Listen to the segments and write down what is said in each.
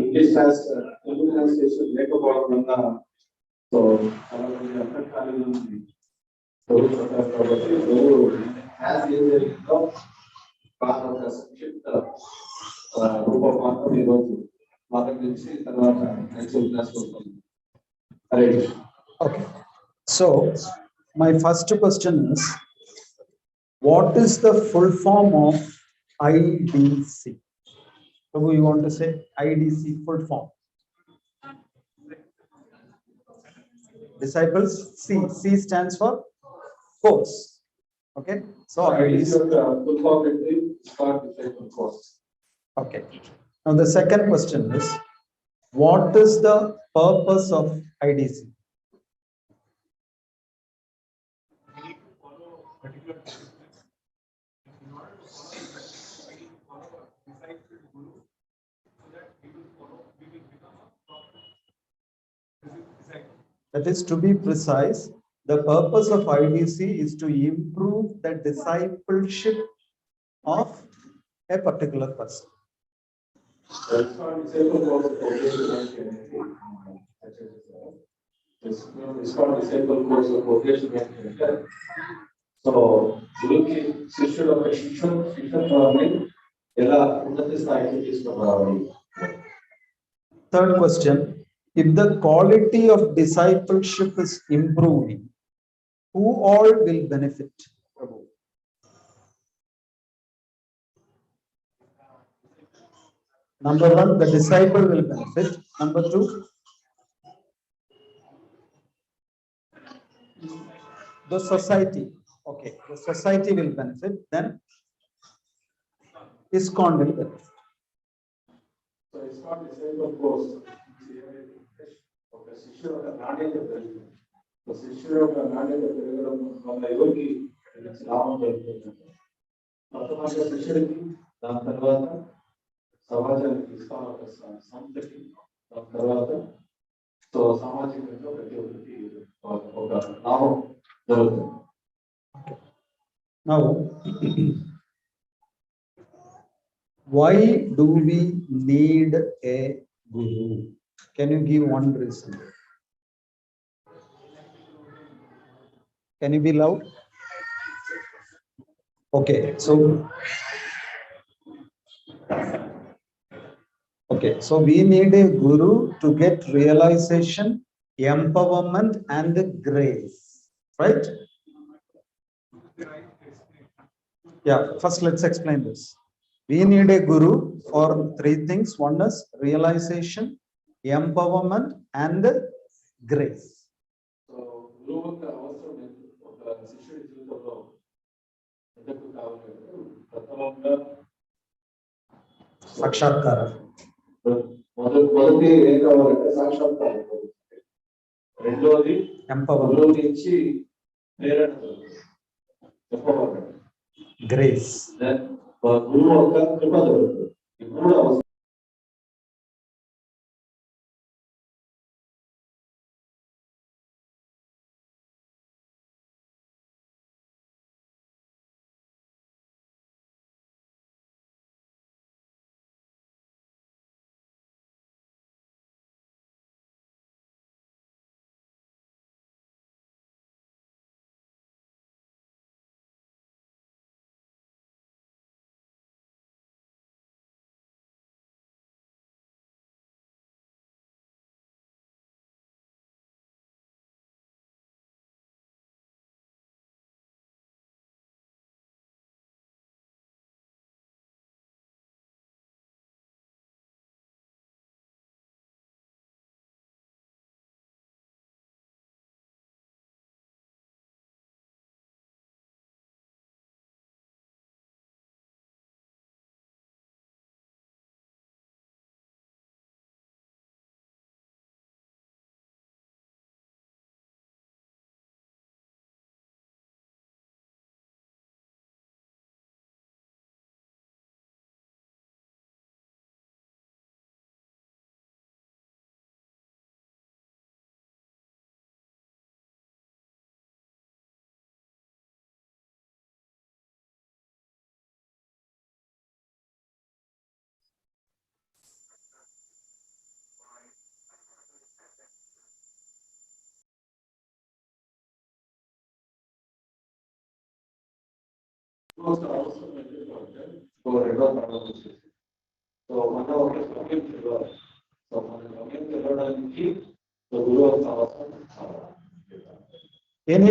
English translation లేకపోవడం వల్ల so చాలా మంది అర్థం కాలేదు చదువుతుంటారు కాబట్టి యాజ్ ఏం జరిగిందో బాగా ఒక సంక్షిప్త రూపం మాత్రం ఈరోజు మాకు తెలిసి తర్వాత యాక్చువల్ క్లాస్ వస్తుంది. Okay, so my first question is, what is the full form of IDC? So you want to say IDC full form? Disciples. C stands for course. Okay, so IDC full form is Idc Course. Okay, now the second question is, what is the purpose of IDC? That is, to be precise, the purpose of IDC is to improve the discipleship of a particular person. It's called disciple course of vocation. So, గురుకి శిష్యుడు ఒక శిక్షణ ఎలా ఉన్నత స్థాయికి తీసుకురావాలి. Third question, if the quality of discipleship is improving, who all will benefit? Number one, the disciple will benefit. Number two, the society. Okay, the society will benefit. Then ISKCON will benefit. So it's called disciple course. Okay, శిష్యుడు ఒక నాణ్యత పెరుగుతుంది. So శిష్యుడు ఒక నాణ్యత పెరగడం వల్ల ఎవరికి లాభం జరుగుతుంది. మొట్టమొదటి శిష్యుడికి, దాని తర్వాత సమాజానికి ఇస్తాను ఒక సంస్థకి, దాని తర్వాత సో సామాజికంగా ప్రతి ఒక్కరికి ఒక లాభం జరుగుతుంది. Now, why do we need a guru? Can you give one reason? Can you be loud? Okay, so we need a guru to get realization, empowerment, and grace, right? Yeah, first let's explain this. We need a guru for three things. One is realization, empowerment, and grace. So గురువు అవసరం ఒక శిష్యుడి జీవితంలో ఎందుకు కావాలి? ప్రథమంగా సాక్షాత్కారం. మొదటి ఏం కావాలంటే సాక్షాత్కారం. రెండోది గురువు నుంచి ప్రేరణ, గ్రేస్. గురువు ఒక కృప దొరుకుతుంది. ఈ మూడు అవసరం. Any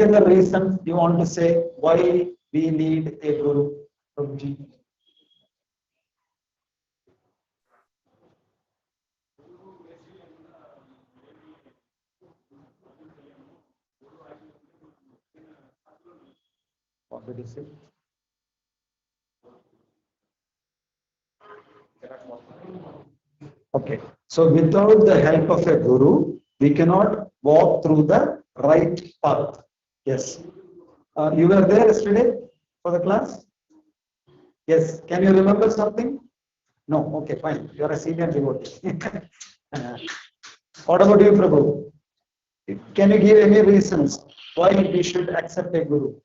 other reason you want to say why we need a guru? Prabhuji? What did you say? Okay, so without the help of a guru, we cannot walk through the right path. Yes. You were there yesterday for the class? Yes. Can you remember something? No. Okay, fine. You are a senior devotee. What about you, Prabhu? Can you give any reasons why we should accept a guru?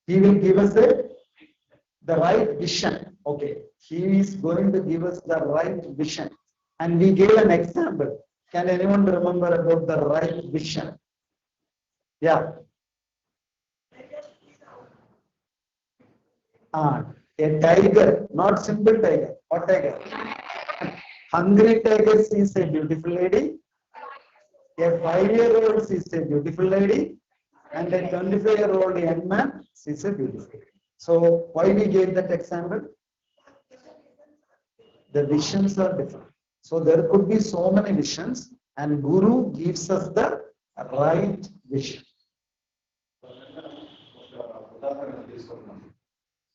He will give us the right vision. Okay, he is going to give us the right vision. And we gave an example. Can anyone remember about the right vision? Yeah. A tiger, not simple tiger. What tiger? Hungry tiger sees a beautiful lady. A 5-year-old sees a beautiful lady. And a 25-year-old young man sees a beautiful lady. So why we gave that example? The visions are different. So there could be so many visions, and Guru gives us the right vision.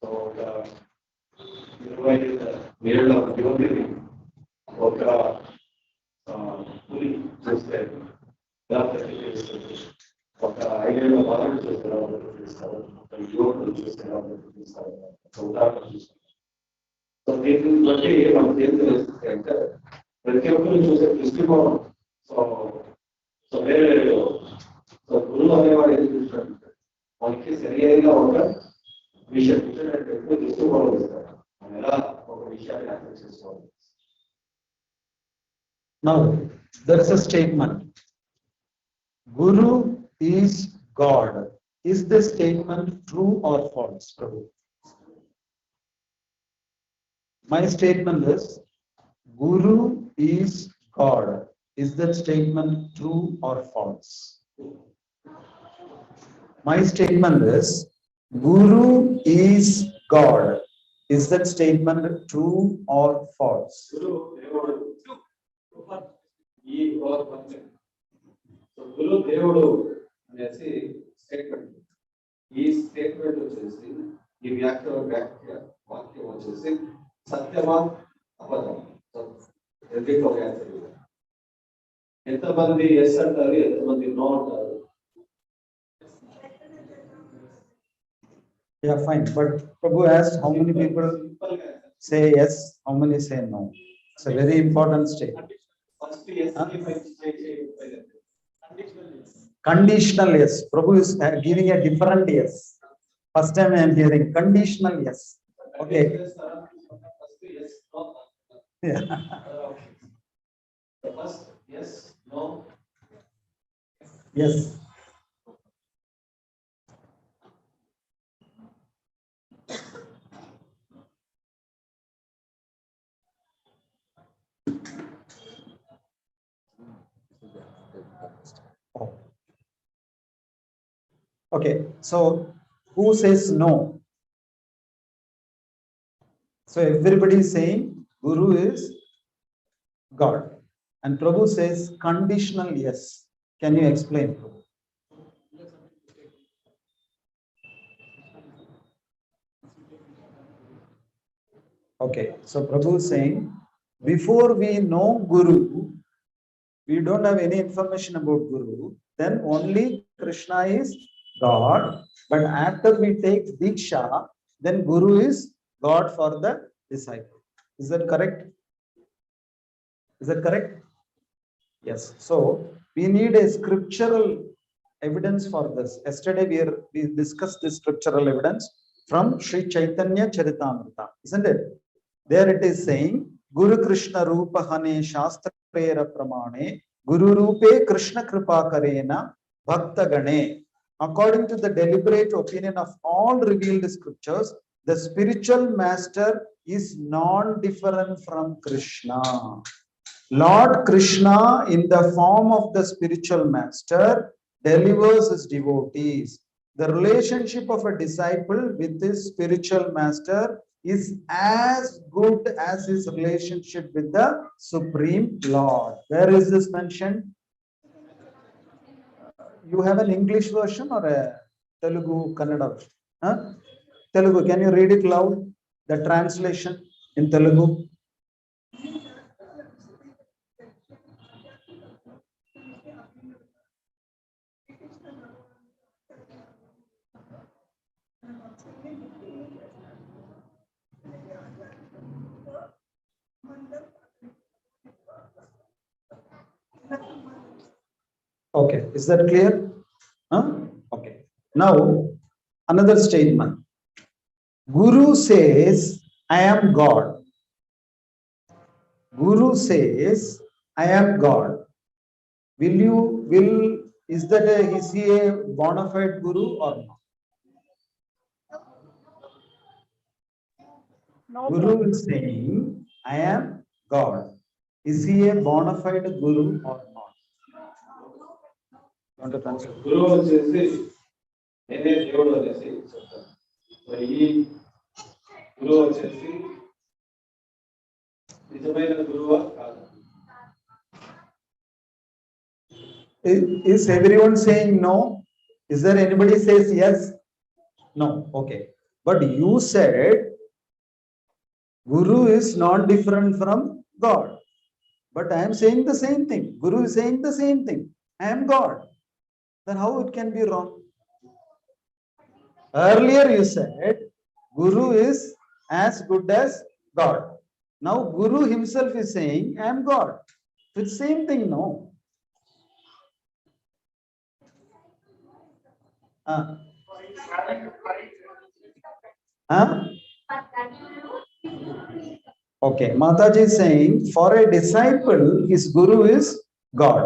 So the mirror of the ఒక ఐదేళ్ల బాధలు చూస్తారు యువకులు చూస్తారు ఉదాహరణ చూస్తారు. So దీన్ని బట్టి మనకి ఏం తెలుస్తుంది అంటే ప్రతి ఒక్కరు చూసే దృష్టికోణం సో వేరే సో గురువు అనేవాడు ఏం చూస్తాడంటే మనకి సరి అయిన ఒక విషయం ఎక్కువ దృష్టికోణం ఇస్తారు. మనం ఎలా ఒక విషయాన్ని అర్థం చేసుకోవాలి. Now there is a statement. Guru is God. Is this statement true or false, Prabhu? My statement is Guru is God. Is that statement true or false? My statement is Guru is God. Is that statement true or false? గురు దేవుడు అనేసి statement. ఈ statement వచ్చేసి ఈ వాక్యం వచ్చేసి సత్యమా అబద్ధం రెండింటిలో ఎంతమంది ఎస్ అంటారు, ఎంతమంది నో అంటారు? Yeah, fine. But Prabhu asked how many people say yes, how many say no. It's a very important statement. Conditional yes. Prabhu is giving a different yes. First time I am hearing conditional yes. Okay. Yeah. First yes, no. Yes. Okay, so who says no? So everybody is saying Guru is God, and Prabhu says conditional yes. Can you explain, Prabhu? Okay, so Prabhu is saying before we know Guru, we don't have any information about Guru, then only Krishna is God. But after we take Diksha, then Guru is God for the disciple. Is that correct? Is that correct? Yes. So we need a scriptural evidence for this. Yesterday we discussed this scriptural evidence from Sri Chaitanya Charitamrita, isn't it? There it is saying Guru Krishna Rupa Hane Shastra Prera Pramane Guru Rupe Krishna Kripa Karena Bhakta Gane according to the deliberate opinion of all revealed scriptures, the spiritual master is non-different from Krishna. Lord Krishna, in the form of the spiritual master, delivers his devotees. The relationship of a disciple with his spiritual master is as good as his relationship with the Supreme Lord. Where is this mentioned? You have an English version or a Telugu, Kannada version? Huh? Telugu, can you read it loud? The translation in Telugu. Okay, is that clear? Huh? Okay. Now, another statement. Guru says, I am God. Guru says, I am God. Is he a bona fide guru or not? No. Guru is saying, I am God. Is he a bona fide guru or not? Want to translate? Guru says, నేనే దేవుడు అనేసి చెప్తాను. మరి ఈ గురువు వచ్చేసి నిజమైన గురువా కాదు? Is everyone saying no? Is there anybody says yes? No. Okay. But you said Guru is not different from God. But I am saying the same thing. Guru is saying the same thing. I am God. Then how it can be wrong? Earlier you said Guru is as good as God. Now Guru himself is saying I am God. It's the same thing, no? Okay, Mataji is saying for a disciple, his Guru is God.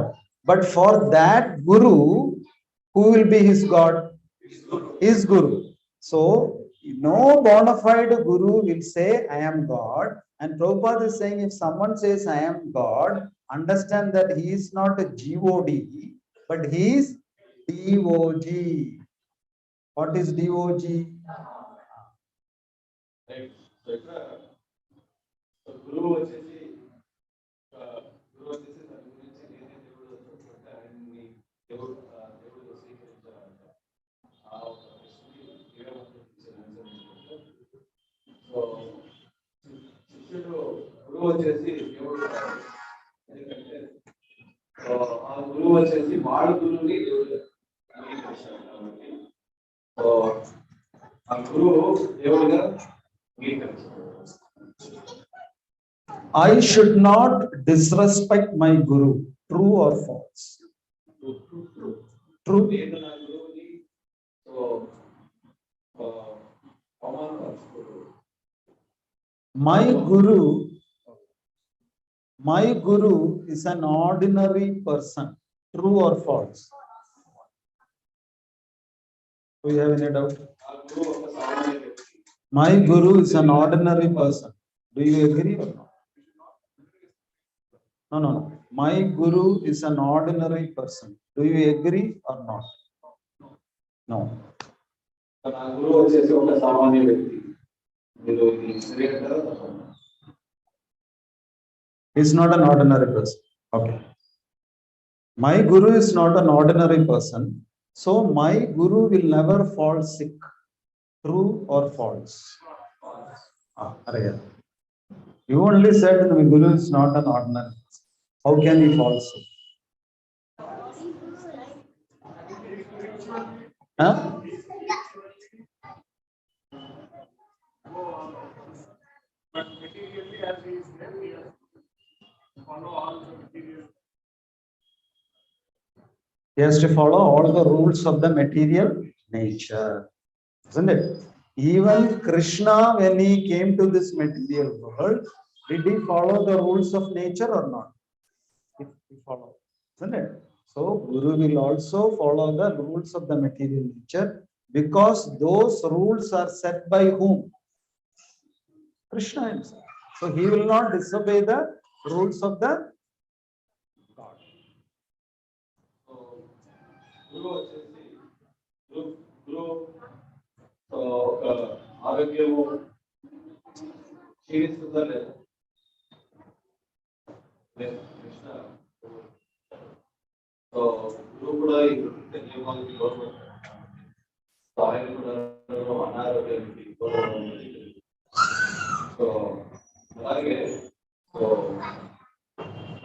But for that Guru, who will be his God? His Guru. So, no bona fide Guru will say, I am God. And Prabhupada is saying, if someone says, I am God, understand that he is not a GOD, but he is DOG. What is DOG? గురువు వచ్చేసి దాని గురించి నేనే దేవుడు అనుకుంటే ఆయన్ని దేవుడు స్వీకరించాలంటే ఆ ఒక సో శిష్యుడు గురువు వచ్చేసి దేవుడు ఎందుకంటే ఆ గురువు వచ్చేసి వాడు గురువుని దేవుడు అంగీకరిస్తాడు కాబట్టి ఆ గురువు దేవుడిగా అంగీకరిస్తాడు. I should not disrespect my Guru. True or false? True. My Guru is an ordinary person. True or false? Do you have any doubt? My Guru is an ordinary person. Do you agree or not? No. My Guru is an ordinary person. Do you agree or not? No. నా గురువు వచ్చేసి ఒక సామాన్య వ్యక్తి. He's not an ordinary person. Okay. My Guru is not an ordinary person. So my Guru will never fall sick. True or false? You only said that my Guru is not an ordinary person. How can he fall sick? Huh? But materially, as he is there, we have to follow all the material. He has to follow all the rules of the material nature, isn't it? Even Krishna, when he came to this material world, did he follow the rules of nature or not? He followed, isn't it? So Guru will also follow the rules of the material nature, because those rules are set by whom? Krishna himself. So he will not disobey the rules of the God. So Guru వచ్చేసి Guru ఒక ఆరోగ్యము క్షీణిస్తుందా లేదా? Krishna so గురువు కూడా ఈ నియమాలకి లోపడతారు. ఆయన కూడా అనారోగ్యానికి సో అలాగే సో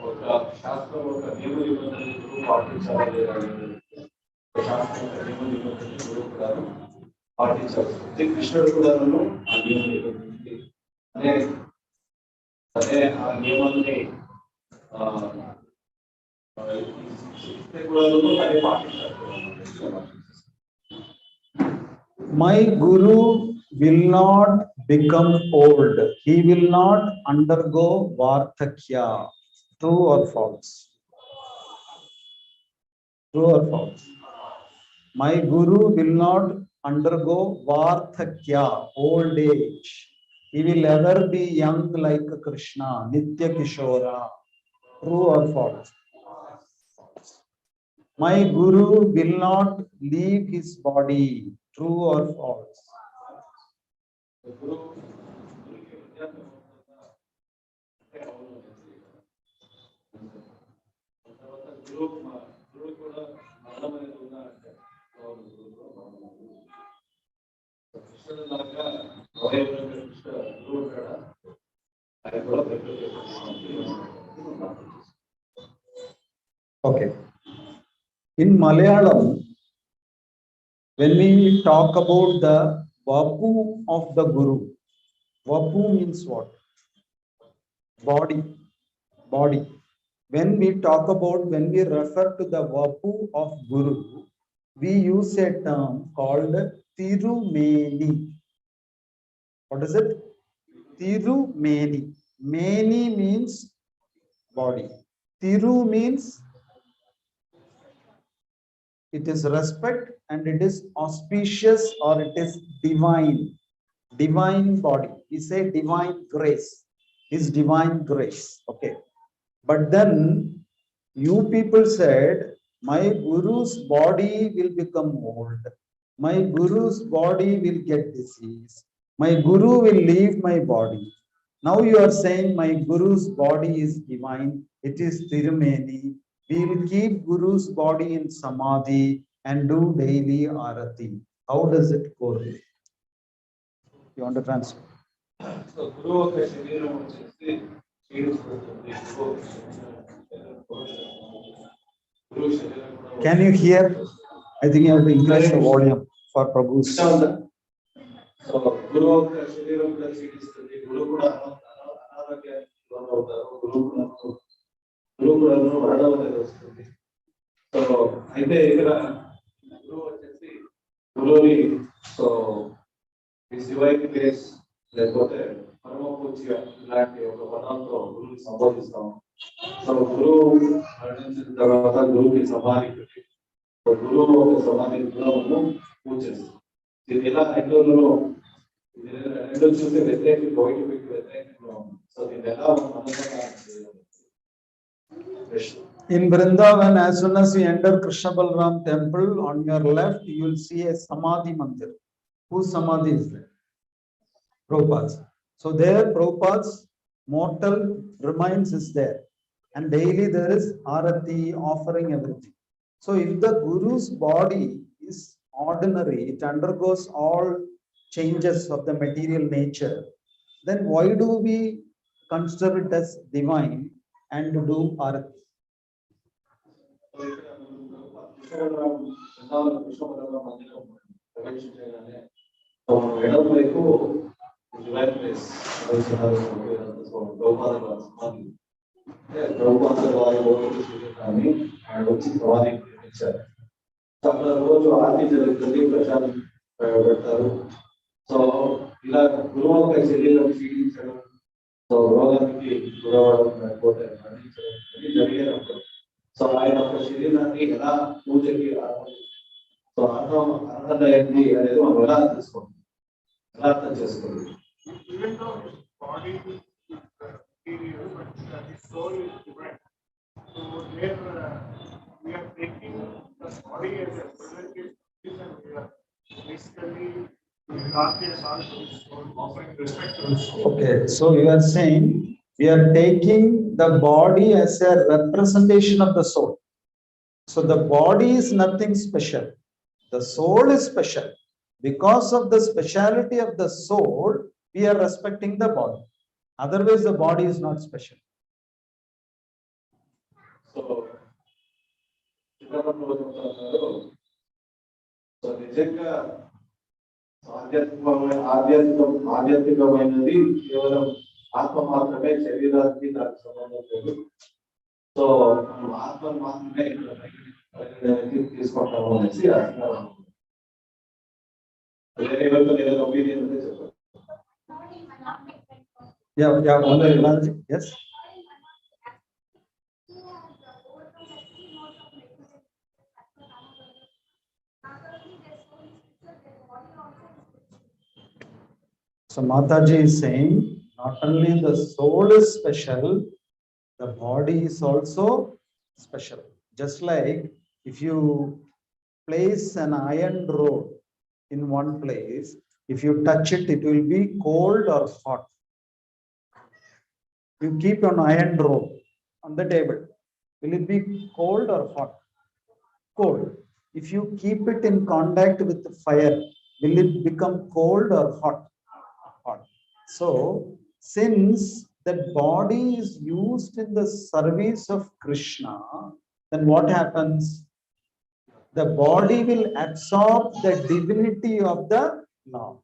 ఒక శాస్త్రం ఒక నియమ నిబంధనలు గురువు పాటించాలా లేదా శాస్త్రం ఒక నియమ నిబంధనలు గురువు కూడా పాటించాల్సి ఉంది. కృష్ణుడు కూడా ఆ నియమ నిబంధనకి అదే ఆ నియమాన్ని అదే పాటించాలి. My Guru will not become old. He will not undergo Vardhakya. True or false? True or false? My Guru will not undergo Vardhakya, old age. He will ever be young like Krishna, Nitya Kishora. True or false? My Guru will not leave his body. True or false? Okay. In Malayalam, when we talk about the Vapu of the Guru, Vapu means what? Body. Body. When we refer to the Vapu of Guru, we use a term called Tirumeni. What is it? Tirumeni. Meni means body. Tiru means it is respect and it is auspicious or it is divine. Divine body. We say divine grace. His divine grace. Okay. But then you people said, my Guru's body will become old. My Guru's body will get disease. My Guru will leave my body. Now you are saying my Guru's body is divine. It is Tirumeni. We will keep Guru's body in Samadhi and do daily Arati. How does it go? You want to translate? So Guru can you hear? I think you have to increase the volume for Prabhu's. So Guru శరీరం కూడా క్షీణిస్తుంది. గురు కూడా అనారోగ్యానికి లోనవుతారు. గురువు కూడా మరణం అనేది వస్తుంది. సో అయితే ఇక్కడ గురువు వచ్చేసి గురువుని సో డివైన్ గ్రేస్ లేకపోతే పరమ పూజ్య ఇలాంటి ఒక పదంతో గురువుని సంబోధిస్తాం. సో గురువు మరణించిన తర్వాత గురువుకి సమాధి పెట్టి గురువు ఒక సమాధి గుణము పూజ చేస్తాం. ఇది ఎలా రెండోలో రెండో చూస్తే వ్యతిరేకం బయట పెట్టి వ్యతిరేకంగా ఉంది. సో దీన్ని ఎలా in Vrindavan, as soon as you enter Krishna Balram temple, on your left you will see a Samadhi Mandir. Whose Samadhi is there? Prabhupada's. So there Prabhupada's mortal remains is there, and daily there is Arati, offering everything. So if the Guru's body is ordinary, it undergoes all changes of the material nature, then why do we consider it as divine and do Arati? ఎడం వైపు వచ్చి సమాధి నిర్మించారు. అక్కడ రోజు ఆర్తి జరుగుతుంది, ప్రచారం పెడతారు. సో ఇలా గురువు యొక్క శరీరం క్షీణించడం, సో రోగానికి గురవడం లేకపోతే మరణించడం జరిగేటప్పుడు సో ఆయన ఒక శరీరాన్ని ఎలా పూజకి సో అర్హత ఏంటి అనేది మనం ఎలా తెలుసుకోండి, ఎలా అర్థం చేసుకోండి. Body is material, but the soul is divine. So there we are taking the body as a representative and we are basically offering respect to the soul. Okay, so you are saying we are taking the body as a representation of the soul. So the body is nothing special. The soul is special. Because of the speciality of the soul, we are respecting the body. Otherwise, the body is not special. So so నిజంగా ఆధ్యాత్మికమైనది కేవలం ఆత్మ మాత్రమే, శరీరానికి దానికి సంబంధం లేదు. So మనం ఆత్మను మాత్రమే తీసుకుంటాము అనేసి అంటున్నారు. ఒపీనియన్ ఉంటే చెప్పండి. Yes. So Mataji is saying not only the soul is special, the body is also special. Just like if you place an iron rod in one place, if you touch it, it will be cold or hot. You keep an iron rod on the table. Will it be cold or hot? Cold. If you keep it in contact with the fire, will it become cold or hot? Hot. So, since that body is used in the service of Krishna, then what happens? The body will absorb the divinity of the Lord.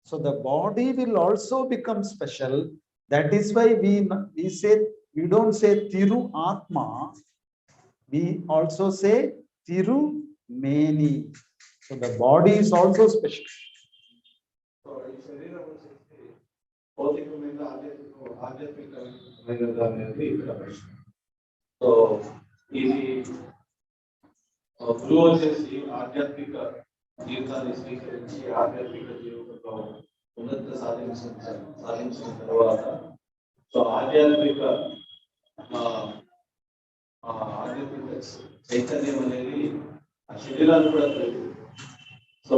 So the body will also become special. That is why we say, we don't say Thiru Atma, we also say Thiru Meni. So the body is also special. So ఈ శరీరం వచ్చేసి భౌతికమైన ఆధ్యాత్మికమైన అనేది ఇక్కడ ప్రశ్న. So ఇది గురువు వచ్చేసి ఆధ్యాత్మిక జీవితాన్ని స్వీకరించి ఆధ్యాత్మిక జీవితంలో ఉన్నత సాధించిన తర్వాత సో ఆధ్యాత్మిక చైతన్యం అనేది ఆ శరీరాన్ని కూడా తెలియదు. సో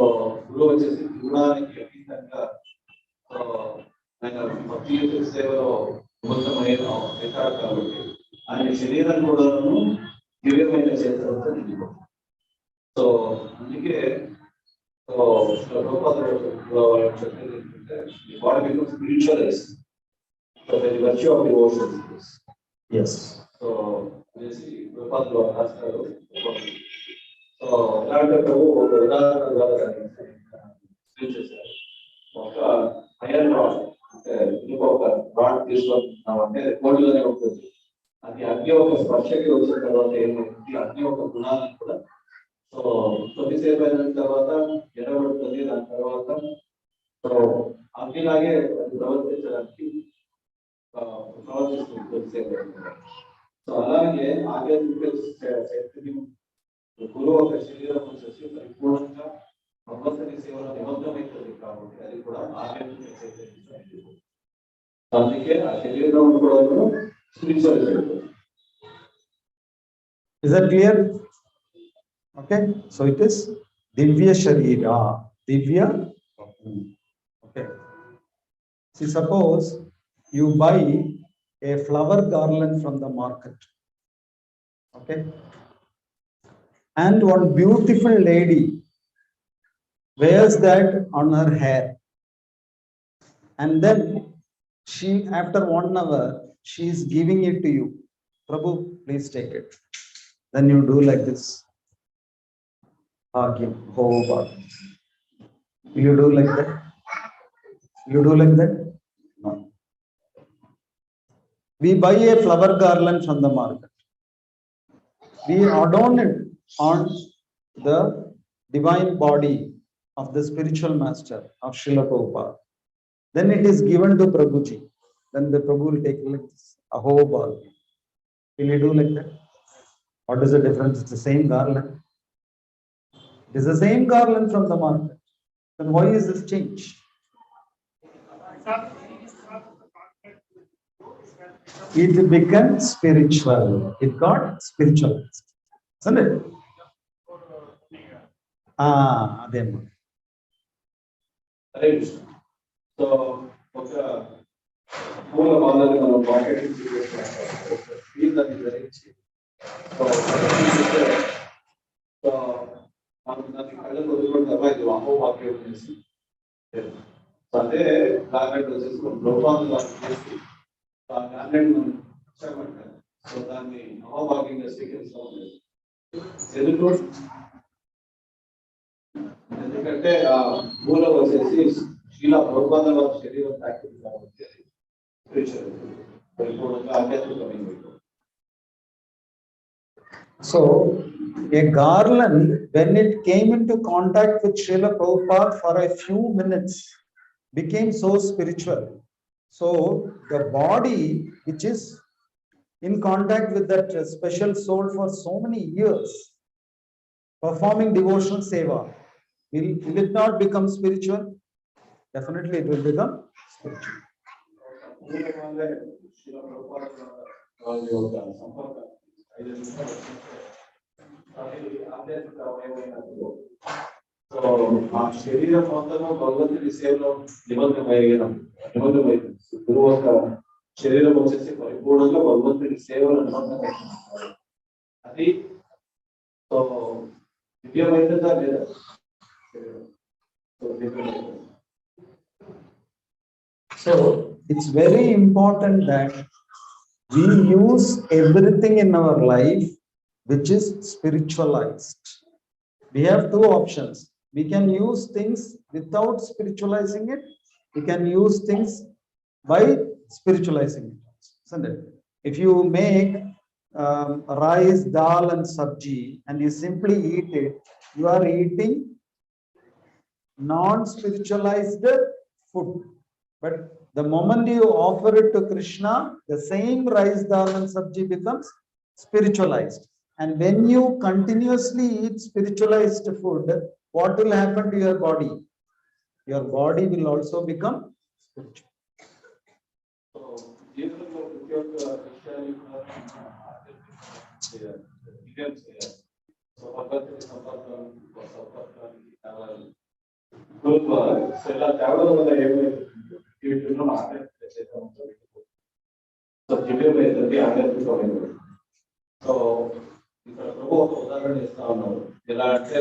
గురువు వచ్చేసి గుణానికి అతీతంగా సో ఆయన భక్తి సేవలో ఉన్నతమైన అవుతాడు కాబట్టి ఆయన శరీరం కూడా దివ్యమైన చేతులతో నిండిపోతుంది. సో అందుకే సో చెప్పేది ఏంటంటే body becomes spiritualise. So the virtue of devotion. Yes. So అనేసి ప్రభుపాదులు రాస్తారు. సో ఎలాంటి ప్రభు ఒక ఉదాహరణ ద్వారా చేశారు. ఒక ఐరన్ రాడ్ అంటే ఇంకొక రాడ్ తీసుకుంటున్నాం అంటే కోడిలోనే ఉంటుంది. అది అగ్ని ఒక స్పర్శకి వచ్చిన తర్వాత ఏమైంది, అగ్ని ఒక గుణాలను కూడా సో కొద్దిసేపు అయిన తర్వాత ఎడబడుతుంది. దాని తర్వాత సో అగ్నిలాగే ప్రవర్తించడానికి ప్రవర్తిస్తుంది కొద్దిసేపు. సో అలాగే ఆధ్యాత్మిక శక్తిని గురువు ఒక శరీరం వచ్చేసి పరిపూర్ణంగా భగవంతుని సేవలో నిమగ్నమైతుంది కాబట్టి అది కూడా ఆధ్యాత్మిక చైతన్యం. అందుకే ఆ శరీరం కూడా spiritual. Is that clear? Okay, so it is Divya Sharira. Divya. Okay. See, suppose you buy a flower garland from the market. Okay. And one beautiful lady wears that on her hair. And then she, after 1 hour, she is giving it to you. Prabhu, please take it. Then you do like this. Will you do like that? Will you do like that? No. We buy a flower garland from the market. We adorn it on the divine body of the spiritual master of Srila Prabhupada. Then it is given to Prabhuji. Then the Prabhu will take like this. Ahobal. Will you do like that? What is the difference? It's the same garland. It is the same garland from the market. Then why is this change? It became spiritual. It got spiritualized. Isn't it? Then. So, మూల వాళ్ళని మనం marketing field దాన్ని ధరించి so మనం దాన్ని కళ్ళకు వదిలిపెడతామా ఇది అహోవాక్యం చేసి అదే గార్మెంట్ వచ్చేసి లోపాలను చేసి ఆ గార్మెంట్ మనం వచ్చామంటారు సో దాన్ని అహోవాక్యంగా స్వీకరిస్తాం ఎందుకు ఎందుకంటే ఆ మూల వచ్చేసి శీల ప్రభుత్వాల వారి శరీరం తాకింది కాబట్టి So, a garland, when it came into contact with Srila Prabhupada for a few minutes, became so spiritual. So, the body, which is in contact with that special soul for so many years, performing devotional seva, will it not become spiritual? Definitely, it will become spiritual. So ఆ శరీరం మొత్తము భగవంతుడి సేవలో నిమగ్నమైంది గురువు యొక్క శరీరం వచ్చేసి పరిపూర్ణంగా భగవంతుడి సేవలో నిమగ్నమైంది అది సో దివ్యమైనదా లేదా So it's very important that we use everything in our life which is spiritualized. We have two options. We can use things without spiritualizing it. We can use things by spiritualizing it. Isn't it? If you make rice, dal and sabji and you simply eat it, you are eating non-spiritualized food. But the moment you offer it to Krishna, the same rice, dal and sabji becomes spiritualized. And when you continuously eat spiritualized food, what will happen to your body? Your body will also become spiritual. So ఇక్కడ ప్రభు ఒక ఉదాహరణ ఇస్తా ఉన్నారు ఎలా అంటే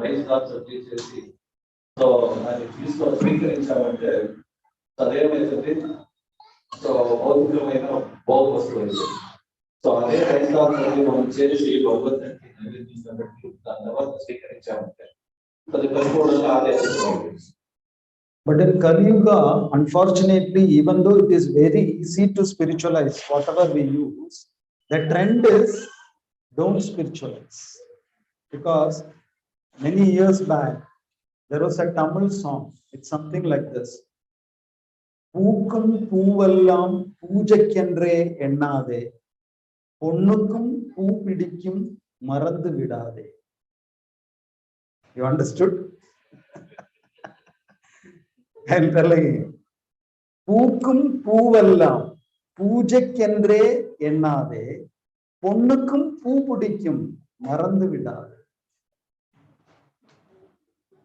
rice dal సబ్జీ చేసి so దాన్ని తీసుకొని స్వీకరించామంటే అదేమైతుంది సో భౌతికమైన భౌత వస్తువు అయితే సో అదే రైస్ దాల్ సబ్జీ మనం చేసి భగవంతుడికి నైవేద్యం పెట్టి దాని తర్వాత స్వీకరించామంటే అది పరిపూర్ణంగా అదే. But in Kali Yuga, unfortunately, even though it is very easy to spiritualize whatever we use, the trend is don't spiritualize. Because many years back, there was a Tamil song. It's something like this. Pookum poovallam poojakkendre ennade, ponnukkum poo pidikkum marandu vidade. You understood? I'm telling you. Pookum poovallam poojakkendre ennade, ponnukkum poo pidikkum marandu vidade.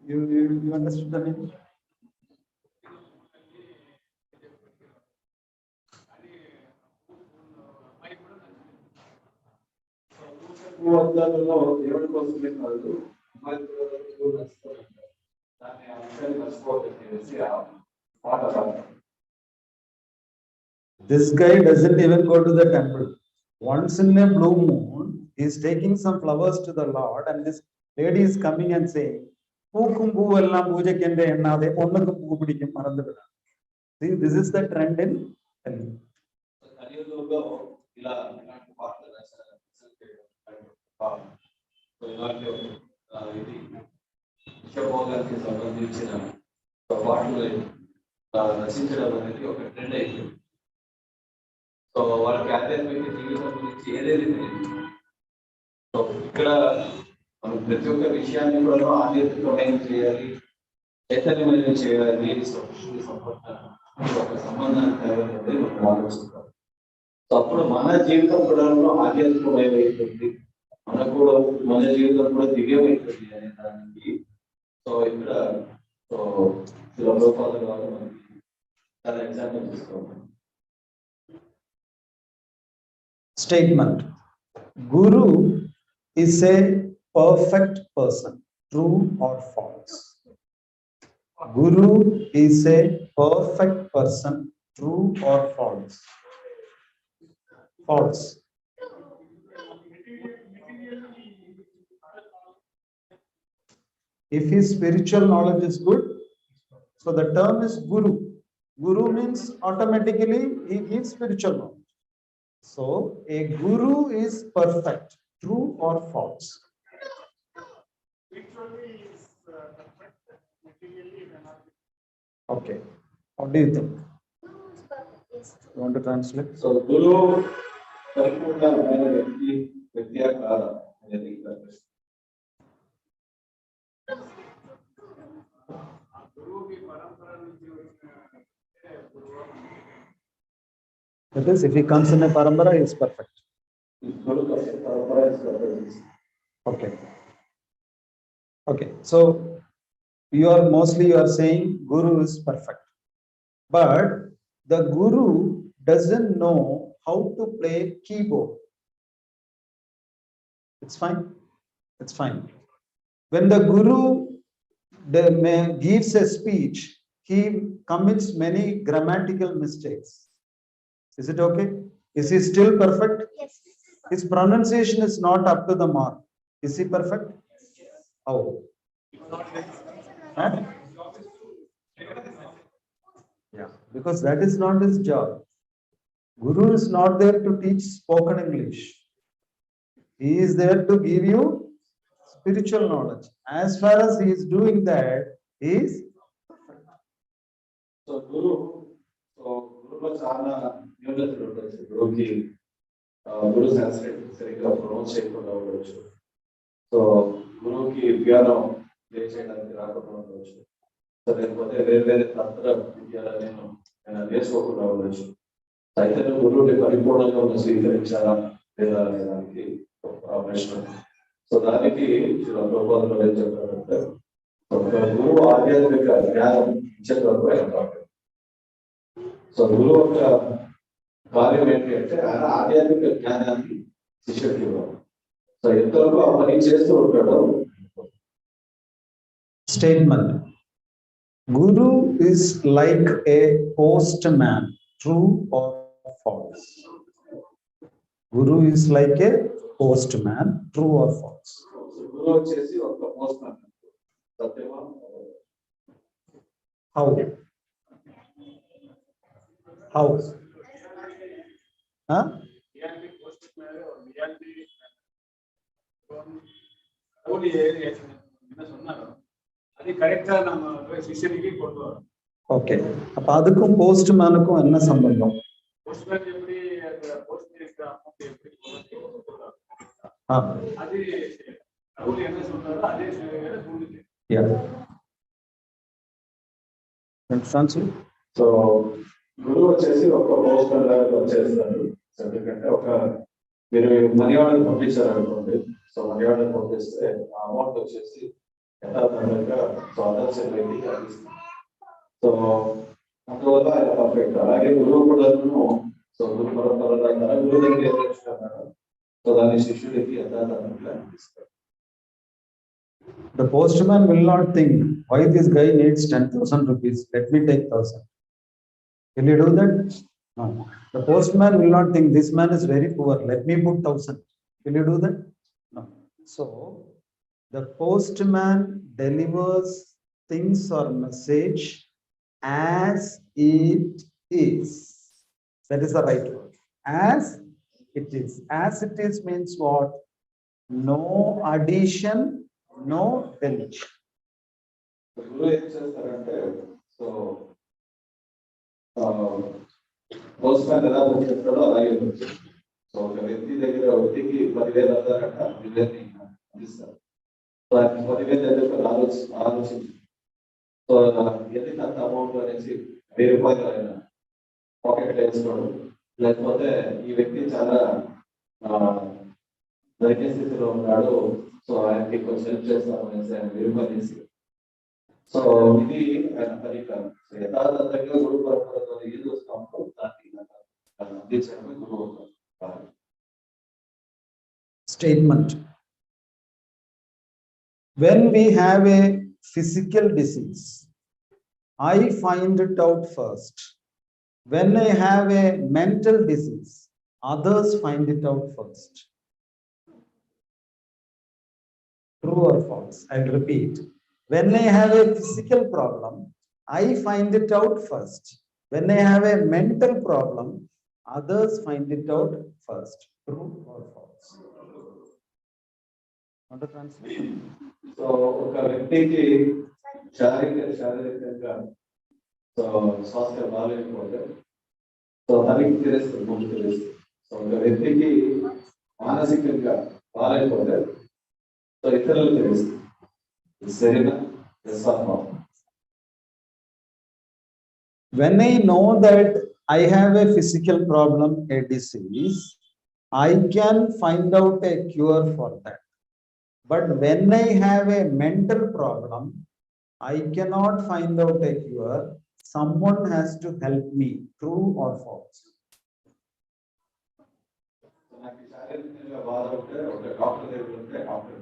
You understood the meaning? This guy doesn't even go to the temple. Once in a blue moon, he is taking some flowers to the Lord, and this lady is coming and saying, "Pookum poovallam poojakkende ennade, ponnukkum poo pidikkum marandu vidade." See, this is the trend in Kali. విషభోగానికి సంబంధించిన వాటిని రచించడం అనేది ఒక trend అయిపోయింది. So వాళ్ళకి ఆధ్యాత్మిక జీవితం గురించి ఏదేది తెలియదు. సో ఇక్కడ మనం ప్రతి ఒక్క విషయాన్ని కూడా ఆధ్యాత్మికమైన చేయాలి, చైతన్యమైన చేయాలి, ఒక సంబంధాన్ని తయారైతే మనం ఆలోచిస్తాం. సో అప్పుడు మన జీవితం కూడా ఆధ్యాత్మికమైనటువంటి మన జీవితం కూడా దివ్యమైతుంది అనే దానికి సో ఇక్కడ సో శిలభోపాద గారు మనకి చాలా ఎగ్జాంపుల్ తీసుకోవాలి. Statement: Guru is a perfect person. True or false? Guru is a perfect person. True or false? False. If his spiritual knowledge is good, so the term is Guru. Guru means automatically he gives spiritual knowledge. So a Guru is perfect. True or false? Spiritually is perfect. Materially not. Okay. What do you think? You want to translate? So Guru పరిపూర్ణమైన వ్యక్తి కాదా అనేది That is, if he comes in a parampara, he is perfect. Okay. Okay. So you are saying Guru is perfect, but the Guru doesn't know how to play keyboard. It's fine. It's fine. When the Guru gives a speech, he commits many grammatical mistakes. Is it okay? Is he still perfect? Yes. His pronunciation is not up to the mark. Is he perfect? How? Huh? Yeah, because that is not his job. Guru is not there to teach spoken English. He is there to give you spiritual knowledge. As far as he is doing that, he is perfect. So Guru చాలా న్యూనతలు ఉండొచ్చు. గురు సంస్కృతి సరిగ్గా pronounce చేయకుండా ఉండవచ్చు. So గురువుకి piano play చేయడానికి రాకుండా ఉండవచ్చు. సో లేకపోతే వేరే తంత్ర విద్యలని నేర్చుకోకుండా ఉండవచ్చు. అయితే గురువుని పరిపూర్ణంగా స్వీకరించాలా లేదా అనే దానికి ప్రశ్న. సో దానికి ప్రభుత్వాలు ఏం చెప్పారంటే గురువు ఆధ్యాత్మిక జ్ఞానం ఇచ్చేటప్పుడు ఇంపార్టెంట్. సో గురువు యొక్క కార్యం ఏంటి అంటే ఆయన ఆధ్యాత్మిక జ్ఞానాన్ని శిష్యుడికి ఇవ్వాలి. సో ఎంతవరకు ఆ పని చేస్తూ ఉంటాడో. Statement: Guru is like a postman. True or false? Guru is like a postman. True or false? గురువు వచ్చేసి ఒక పోస్ట్ మ్యాన్. సత్యమా? How? How? Huh? அது கரெக்டா நம்ம சிஷ்யனுக்கு கொண்டு வரோம். ஓகே, அப்ப அதுக்கும் போஸ்ட் மேனுக்கும் என்ன சம்பந்தம்? போஸ்ட்மேன் எப்படி போஸ்ட் எப்படி அது ரவுல் என்ன சொல்றாரோ அதே சொல்லுங்க. Yeah. Translate. సో గురువు వచ్చేసి ఒక పోస్ట్ మ్యాన్ లాగా వచ్చేస్తారు. ఎందుకంటే ఒక మీరు మనీ ఆర్డర్ పంపించారు అనుకోండి. సో మనీ ఆర్డర్ పంపిస్తే ఆ అమౌంట్ వచ్చేసి యథాతథంగా సో అదర్స్ వ్యక్తికి అందిస్తుంది. సో అందువల్ల ఆయన పర్ఫెక్ట్. అలాగే గురువు కూడా సో గురు పరంపర గురువు దగ్గర ఏం నేర్చుకున్నాడు సో దాన్ని శిష్యుడికి యథాతథంగా అందిస్తారు. The postman will not think, why this guy needs 10,000 rupees, let me take 1,000. Will you do that? No. The postman will not think, this man is very poor, let me put 1,000. Will you do that? No. So the postman delivers things or message as it is. That is the right word. As it is. As it is means what? No addition, no deletion. గురువు ఏం చేస్తారంటే so post man ఎలా చెప్తాడో అలాగే so ఒక వ్యక్తి దగ్గర వ్యక్తికి 10,000 అన్నారంట 10,000 అందిస్తారు. సో ఆయన 10,000 దగ్గర ఆలోచించి సో ఎందుకు అంత అమౌంట్ అనేసి 1000 రూపాయలు ఆయన పాకెట్ వేసుకోవడం, లేకపోతే ఈ వ్యక్తి చాలా దైన్య స్థితిలో ఉన్నాడు, సో ఆయనకి కొంచెం హెల్ప్ చేస్తాం అనేసి ఆయన 1000 రూపాయలు చేసి, సో ఇది ఆయన పరికరం. సో యథార్థంగా గురు పరంపరతో ఏది వస్తామో దాన్ని అందించడమే గురువు statement. When we have a physical disease, I find it out first. When I have a mental disease, others find it out first. True or false? I'll repeat. When I have a physical problem, I find it out first. When I have a mental problem, others find it out first. True or false? Want to translate? So ఒక వ్యక్తికి శారీరకంగా so స్వాస్థ్యం బాగాలేకపోతే so తనకి తెలుస్తుంది, ముందు తెలుస్తుంది. So ఒక వ్యక్తికి మానసికంగా బాగాలేకపోతే సో ఇతరులకు తెలుస్తుంది. సరేనా? When I know that I have a physical problem, a disease, I can find out a cure for that. But when I have a mental problem, I cannot find out a cure. Someone has to help me. True or false? నాకు శారీరకంగా బాధ ఉంటే ఒక doctor దగ్గర ఉంటే doctor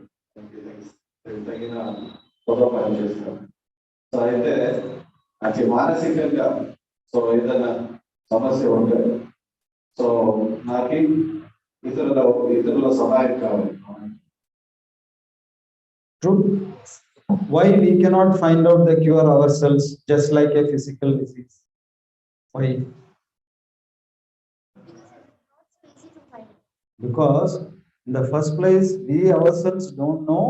తగిన ఉపయోగం చేస్తాం. సో అయితే నాకు మానసికంగా సో ఏదైనా సమస్య ఉంటే సో నాకు ఇతరుల సహాయం కావాలి. True. Why we cannot find out the cure ourselves, just like a physical disease? Why? Because in the first place, we ourselves don't know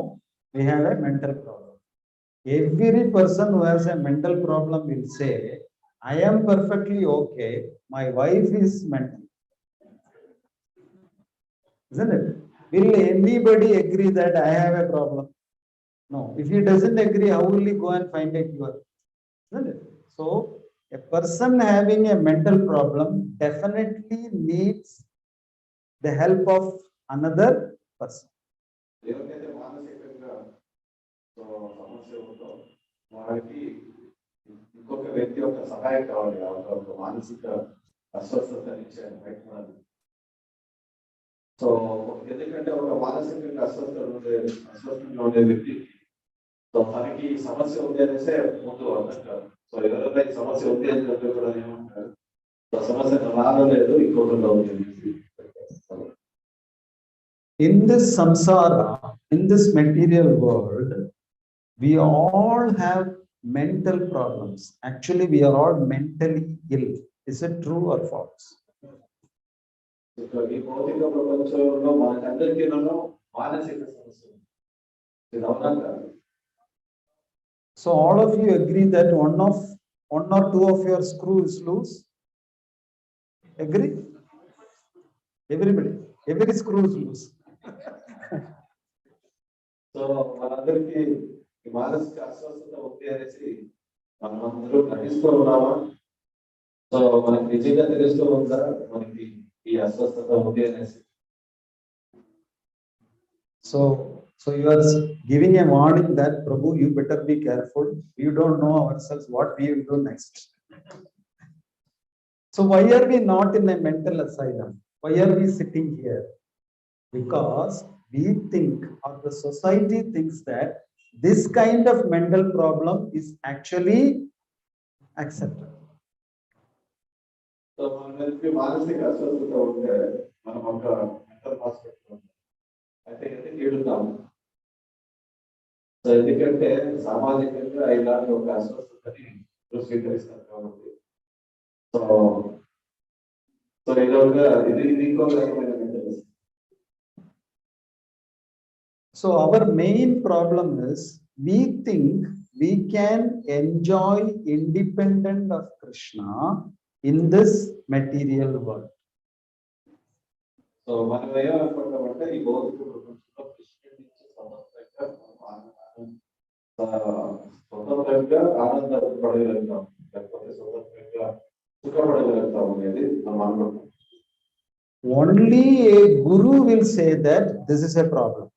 we have a mental problem. Every person who has a mental problem will say, I am perfectly okay, my wife is mental. Isn't it? Will anybody agree that I have a problem? No. If he doesn't agree, how will he go and find a cure? Isn't it? So, a person having a mental problem definitely needs the help of another person. ఎవరికైతే మానసికంగా so సమస్య ఉందో వారికి ఇంకొక వ్యక్తి యొక్క సహాయం కావాలి. ఒక మానసిక అస్వస్థత నుంచి ఆయన బయటపడాలి. సో ఎందుకంటే ఒక మానసికంగా అస్వస్థంగా ఉండే వ్యక్తి సో తనకి సమస్య ఉంది అనేసే ముందు అర్థం కాదు. సో ఎవరైనా ఈ సమస్య ఉంది అని చెప్పి కూడా ఏమంటారు, సో సమస్య రాలేదు ఇంకొకరిలో ఉంది. In this samsara, in this material world, we all have mental problems. Actually, we are all mentally ill. Is it true or false? ఈ భౌతిక ప్రపంచంలో మనకందరికీ మానసిక సమస్య ఉంది. ఇది అవునా కాదు? So all of you agree that one or two of your screw is loose? Agree? Everybody, every screw is loose. So మనందరికీ ఈ మానసిక అస్వస్థత ఉంది అనేసి మనం అందరూ గ్రహిస్తూ ఉన్నామా? సో మనకి నిజంగా తెలుస్తూ ఉందా మనకి ఈ అస్వస్థత ఉంది అనేసి? So you are giving a warning that Prabhu, you better be careful. We don't know ourselves what we will do next. So why are we not in a mental asylum? Why are we sitting here? Because we think, or the society thinks, that this kind of mental problem is actually accepted. So మనకి మానసిక అస్వస్థత ఉంటే మనం ఒక mental hospital అయితే ఎందుకు ఏడుతాము? So ఎందుకంటే సామాజికంగా ఇలాంటి ఒక అస్వస్థతని స్వీకరిస్తారు కాబట్టి. సో సో ఇది ఇంకో రకమైన mental. So our main problem is we think we can enjoy independent of Krishna in this material world. So మనం ఏమనుకుంటామంటే ఈ భౌతిక ప్రపంచంలో కృష్ణుడి నుంచి స్వతంత్రంగా ఆనందపడగలుగుతాం, లేకపోతే స్వతంత్రంగా సుఖపడగలుగుతాం అనేది మనం అనుకుంటాం. Only a guru will say that this is a problem.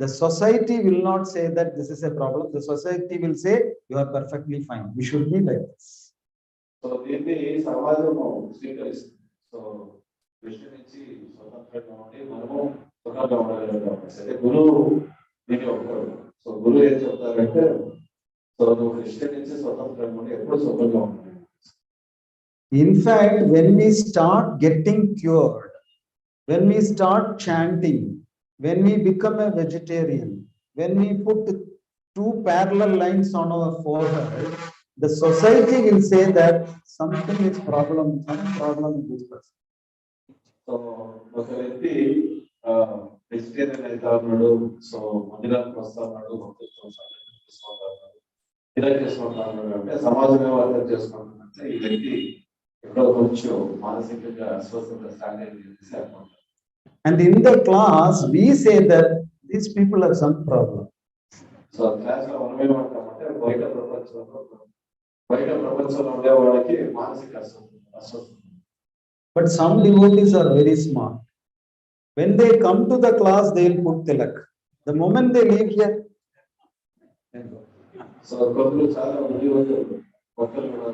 The society will not say that this is a problem. The society will say you are perfectly fine. We should be like this. So దీన్ని సమాజం స్వీకరిస్తుంది. So కృష్ణుడి నుంచి స్వతంత్రంగా ఉండి మనము సుఖంగా ఉండగలుగుతాం. సరే గురువు దీన్ని ఒప్పుకోడు. సో గురువు ఏం చెప్తారంటే సో నువ్వు కృష్ణుడి నుంచి స్వతంత్రంగా ఉండి ఎప్పుడు సుఖంగా ఉంటావు. In fact, when we start getting cured, when we start chanting, when we become a vegetarian, when we put two parallel lines on our forehead, the society will say that something is problem, some problem in this person. So ఒక వ్యక్తి vegetarian అయితే ఉన్నాడు, so మందిరానికి వస్తా ఉన్నాడు, ఇలా చేసుకుంటున్నాడు అంటే సమాజం ఏమో అర్థం చేసుకుంటుందంటే ఈ వ్యక్తి ఎక్కడో కొంచెం మానసికంగా అస్వస్థత స్టార్ట్ అయింది. And in the class, we say that these people have some problem. So class లో మనం ఏమంటామంటే బయట ప్రపంచంలో ఉండే వాళ్ళకి మానసిక అస్వస్థత. But some devotees are very smart. When they come to the class, they will put tilak. The moment they leave here, so కొందరు చాలా ఉద్యోగులు భక్తులు కూడా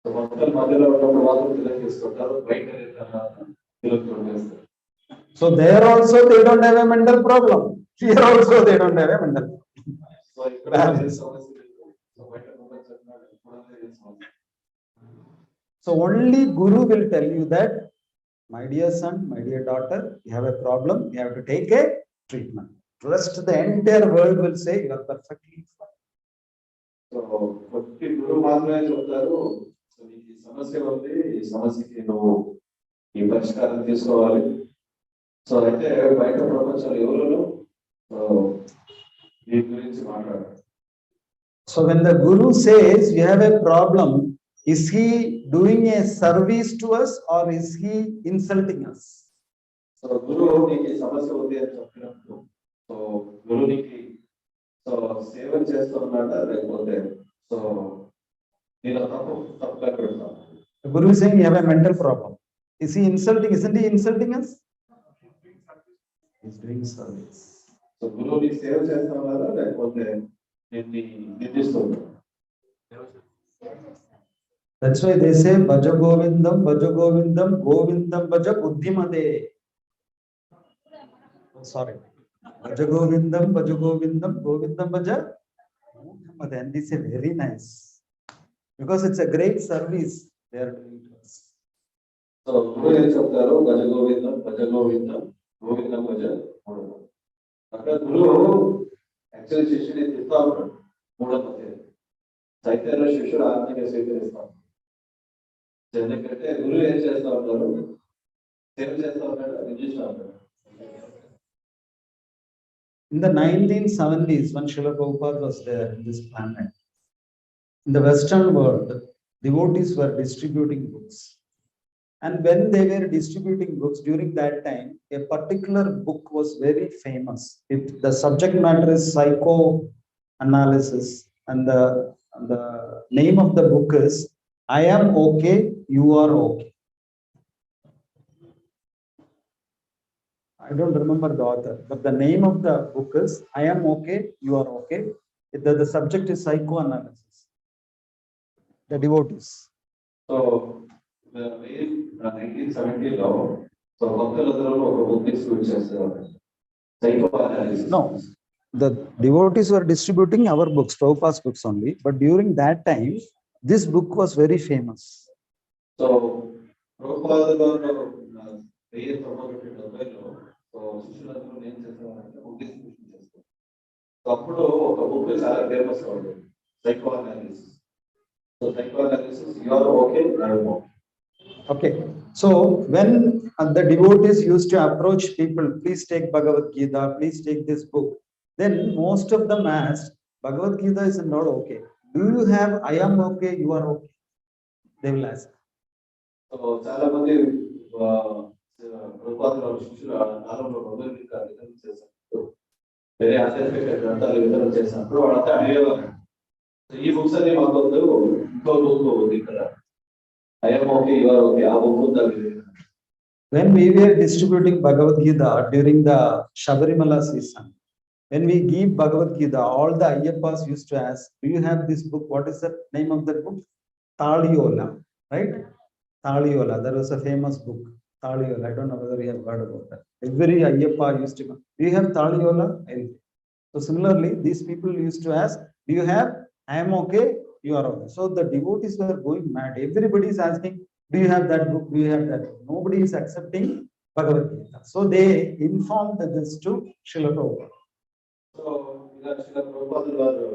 సో భక్తుల మధ్యలో ఉన్నప్పుడు వాళ్ళు తిలక్ చేసుకుంటారు, బయట తిలక్ చేస్తారు. So there also they don't have a mental problem. Here also they don't have a mental problem. So ఇక్కడ సమస్య లేదు. సో బయట So only Guru will tell you that, my dear son, my dear daughter, you have a problem, you have to take a treatment. Rest the entire world will say you are perfectly fine. So ప్రతి గురువు మాత్రమే చెప్తారు so నీకు ఈ సమస్య ఉంది, ఈ సమస్యకి నువ్వు ఈ పరిష్కారం తీసుకోవాలి. సో అయితే బయట ప్రపంచంలో ఎవరు ఈ గురించి మాట్లాడారు. So when the Guru says you have a problem, is he doing a service to us or is he insulting us? So గురువు నీకు ఈ సమస్య ఉంది అని చెప్పినప్పుడు సో గురువు నీకు సో సేవ చేస్తున్నాడా లేకపోతే సో నేను తప్పుగా పెడతాను. The Guru is saying you have a mental problem. Is he insulting? Isn't he insulting us? He is doing service. So గురువు నీకు సేవ చేస్తున్నాడా లేకపోతే నిందిస్తున్నాడా? That's why they say Bhaja Govindam, Govindam Bhaja Buddhimate. Sorry. Bhaja Govindam, Govindam Bhaja Buddhimate. And this is very nice. Because it's a great service they are doing to us. So గురువు ఏం చెప్తారు? భజ గోవిందం గోవిందం భజ. అక్కడ గురువు actual శిష్యుని తిస్తా ఉన్నాడు. మూడో అధ్యాయం చైతన్య శిష్యుడు ఆత్మీయ స్వీకరిస్తాడు. ఎందుకంటే గురువు ఏం చేస్తా ఉంటారు? సేవ చేస్తా ఉన్నాడు, నిర్దిష్టా ఉంటాడు. In the 1970s, when Srila Prabhupada was there in this planet, in the Western world, devotees were distributing books. And when they were distributing books during that time, a particular book was very famous. The subject matter is psychoanalysis, and the name of the book is I Am Okay, You Are Okay. I don't remember the author, but the name of the book is I Am Okay, You Are Okay. The subject is psychoanalysis. The devotees. So, the 1970లో so భక్తులందరూ ఒక book distribute చేస్తారు, psychoanalysis. No, the devotees were distributing our books, Prabhupada's books only. But during that time, this book was very famous. So Prabhupada గారు 1970లో so శిష్యులందరూ ఏం చేస్తారంటే book distribution చేస్తారు. So అప్పుడు ఒక బుక్ చాలా ఫేమస్ అవుతుంది, psychoanalysis. So psychoanalysis, you are okay, I am okay. Okay, so when the devotees used to approach people, please take Bhagavad Gita, please take this book, then most of them asked, Bhagavad Gita is not okay. Do you have I am okay, you are okay? They will ask. So చాలా మంది ప్రభుపాదుల శిష్యులు ఆ కాలంలో భగవద్గీత వితరణ చేసినప్పుడు వేరే ఆధ్యాత్మిక గ్రంథాలు వితరణ చేసినప్పుడు వాళ్ళంతా అడిగేవారు, ఈ బుక్స్ అన్ని మాకు వద్దు, ఇంకో బుక్ ఉంది ఇక్కడ, ఐఎమ్ ఓకే, యువర్ ఓకే, ఆ బుక్ ఉందా? When we were distributing Bhagavad Gita during the Shabarimala season, when we give Bhagavad Gita, all the Ayyappas used to ask, do you have this book? What is the name of that book? Taliyola, right? Taliyola. There was a famous book, Taliyola. I don't know whether you have heard about that. Every Ayyappa used to go, do you have Taliyola? So similarly, these people used to ask, do you have? I am okay, you are okay. So the devotees were going mad. Everybody is asking, do you have that book? Do you have that book? Nobody is accepting Bhagavad Gita. So they informed this to Srila Prabhupada. So ఇలా శిల ప్రభుపాదుల వారు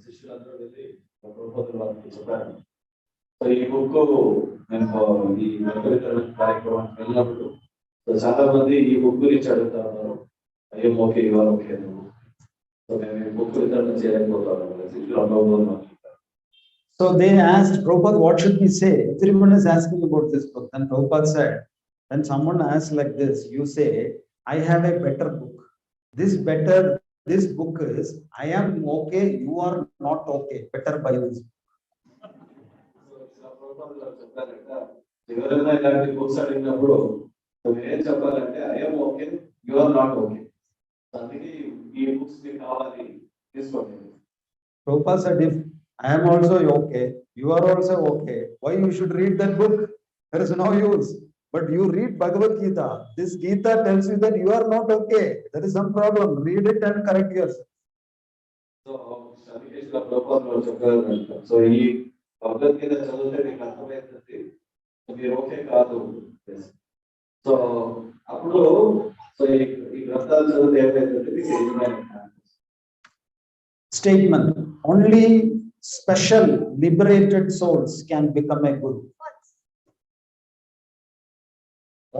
శిష్యులందరూ వెళ్ళి ప్రభుపాదుల వారికి చెప్పారు. So ఈ బుక్ నేను ఈ వితరణ కార్యక్రమానికి వెళ్ళినప్పుడు చాలా మంది ఈ బుక్ గురించి అడుగుతా ఉన్నారు, I'm okay, your okay. So మేము ఈ బుక్ వితరణ చేయలేకపోతాము, శిష్యులు అనుభవం. So they asked Prabhupada, what should we say? Everyone is asking about this book. Then Prabhupada said, when someone asks like this, you say, I have a better book. This book is, I am okay, you are not okay. Better buy this book. ఎవరైనా ఇలాంటి books అడిగినప్పుడు ఏం చెప్పాలంటే, I'm okay, you are not okay, అందుకే ఈ books మీకు కావాలి, తీసుకోండి. Prabhupada said, if I am also okay, you are also okay, why you should read that book? There is no use. But you read Bhagavad Gita. This Gita tells you that you are not okay. There is some problem. Read it and correct yourself. So, Shadikeshla Prabhupada చెప్పారు, so ఈ భగవద్గీత చదివితే నీకు అర్థమవుతుంది, మీరు okay కాదు. So అప్పుడు so ఈ గ్రంథాలు చదివితే ఏమైతుంది? Statement: only special liberated souls can become a guru.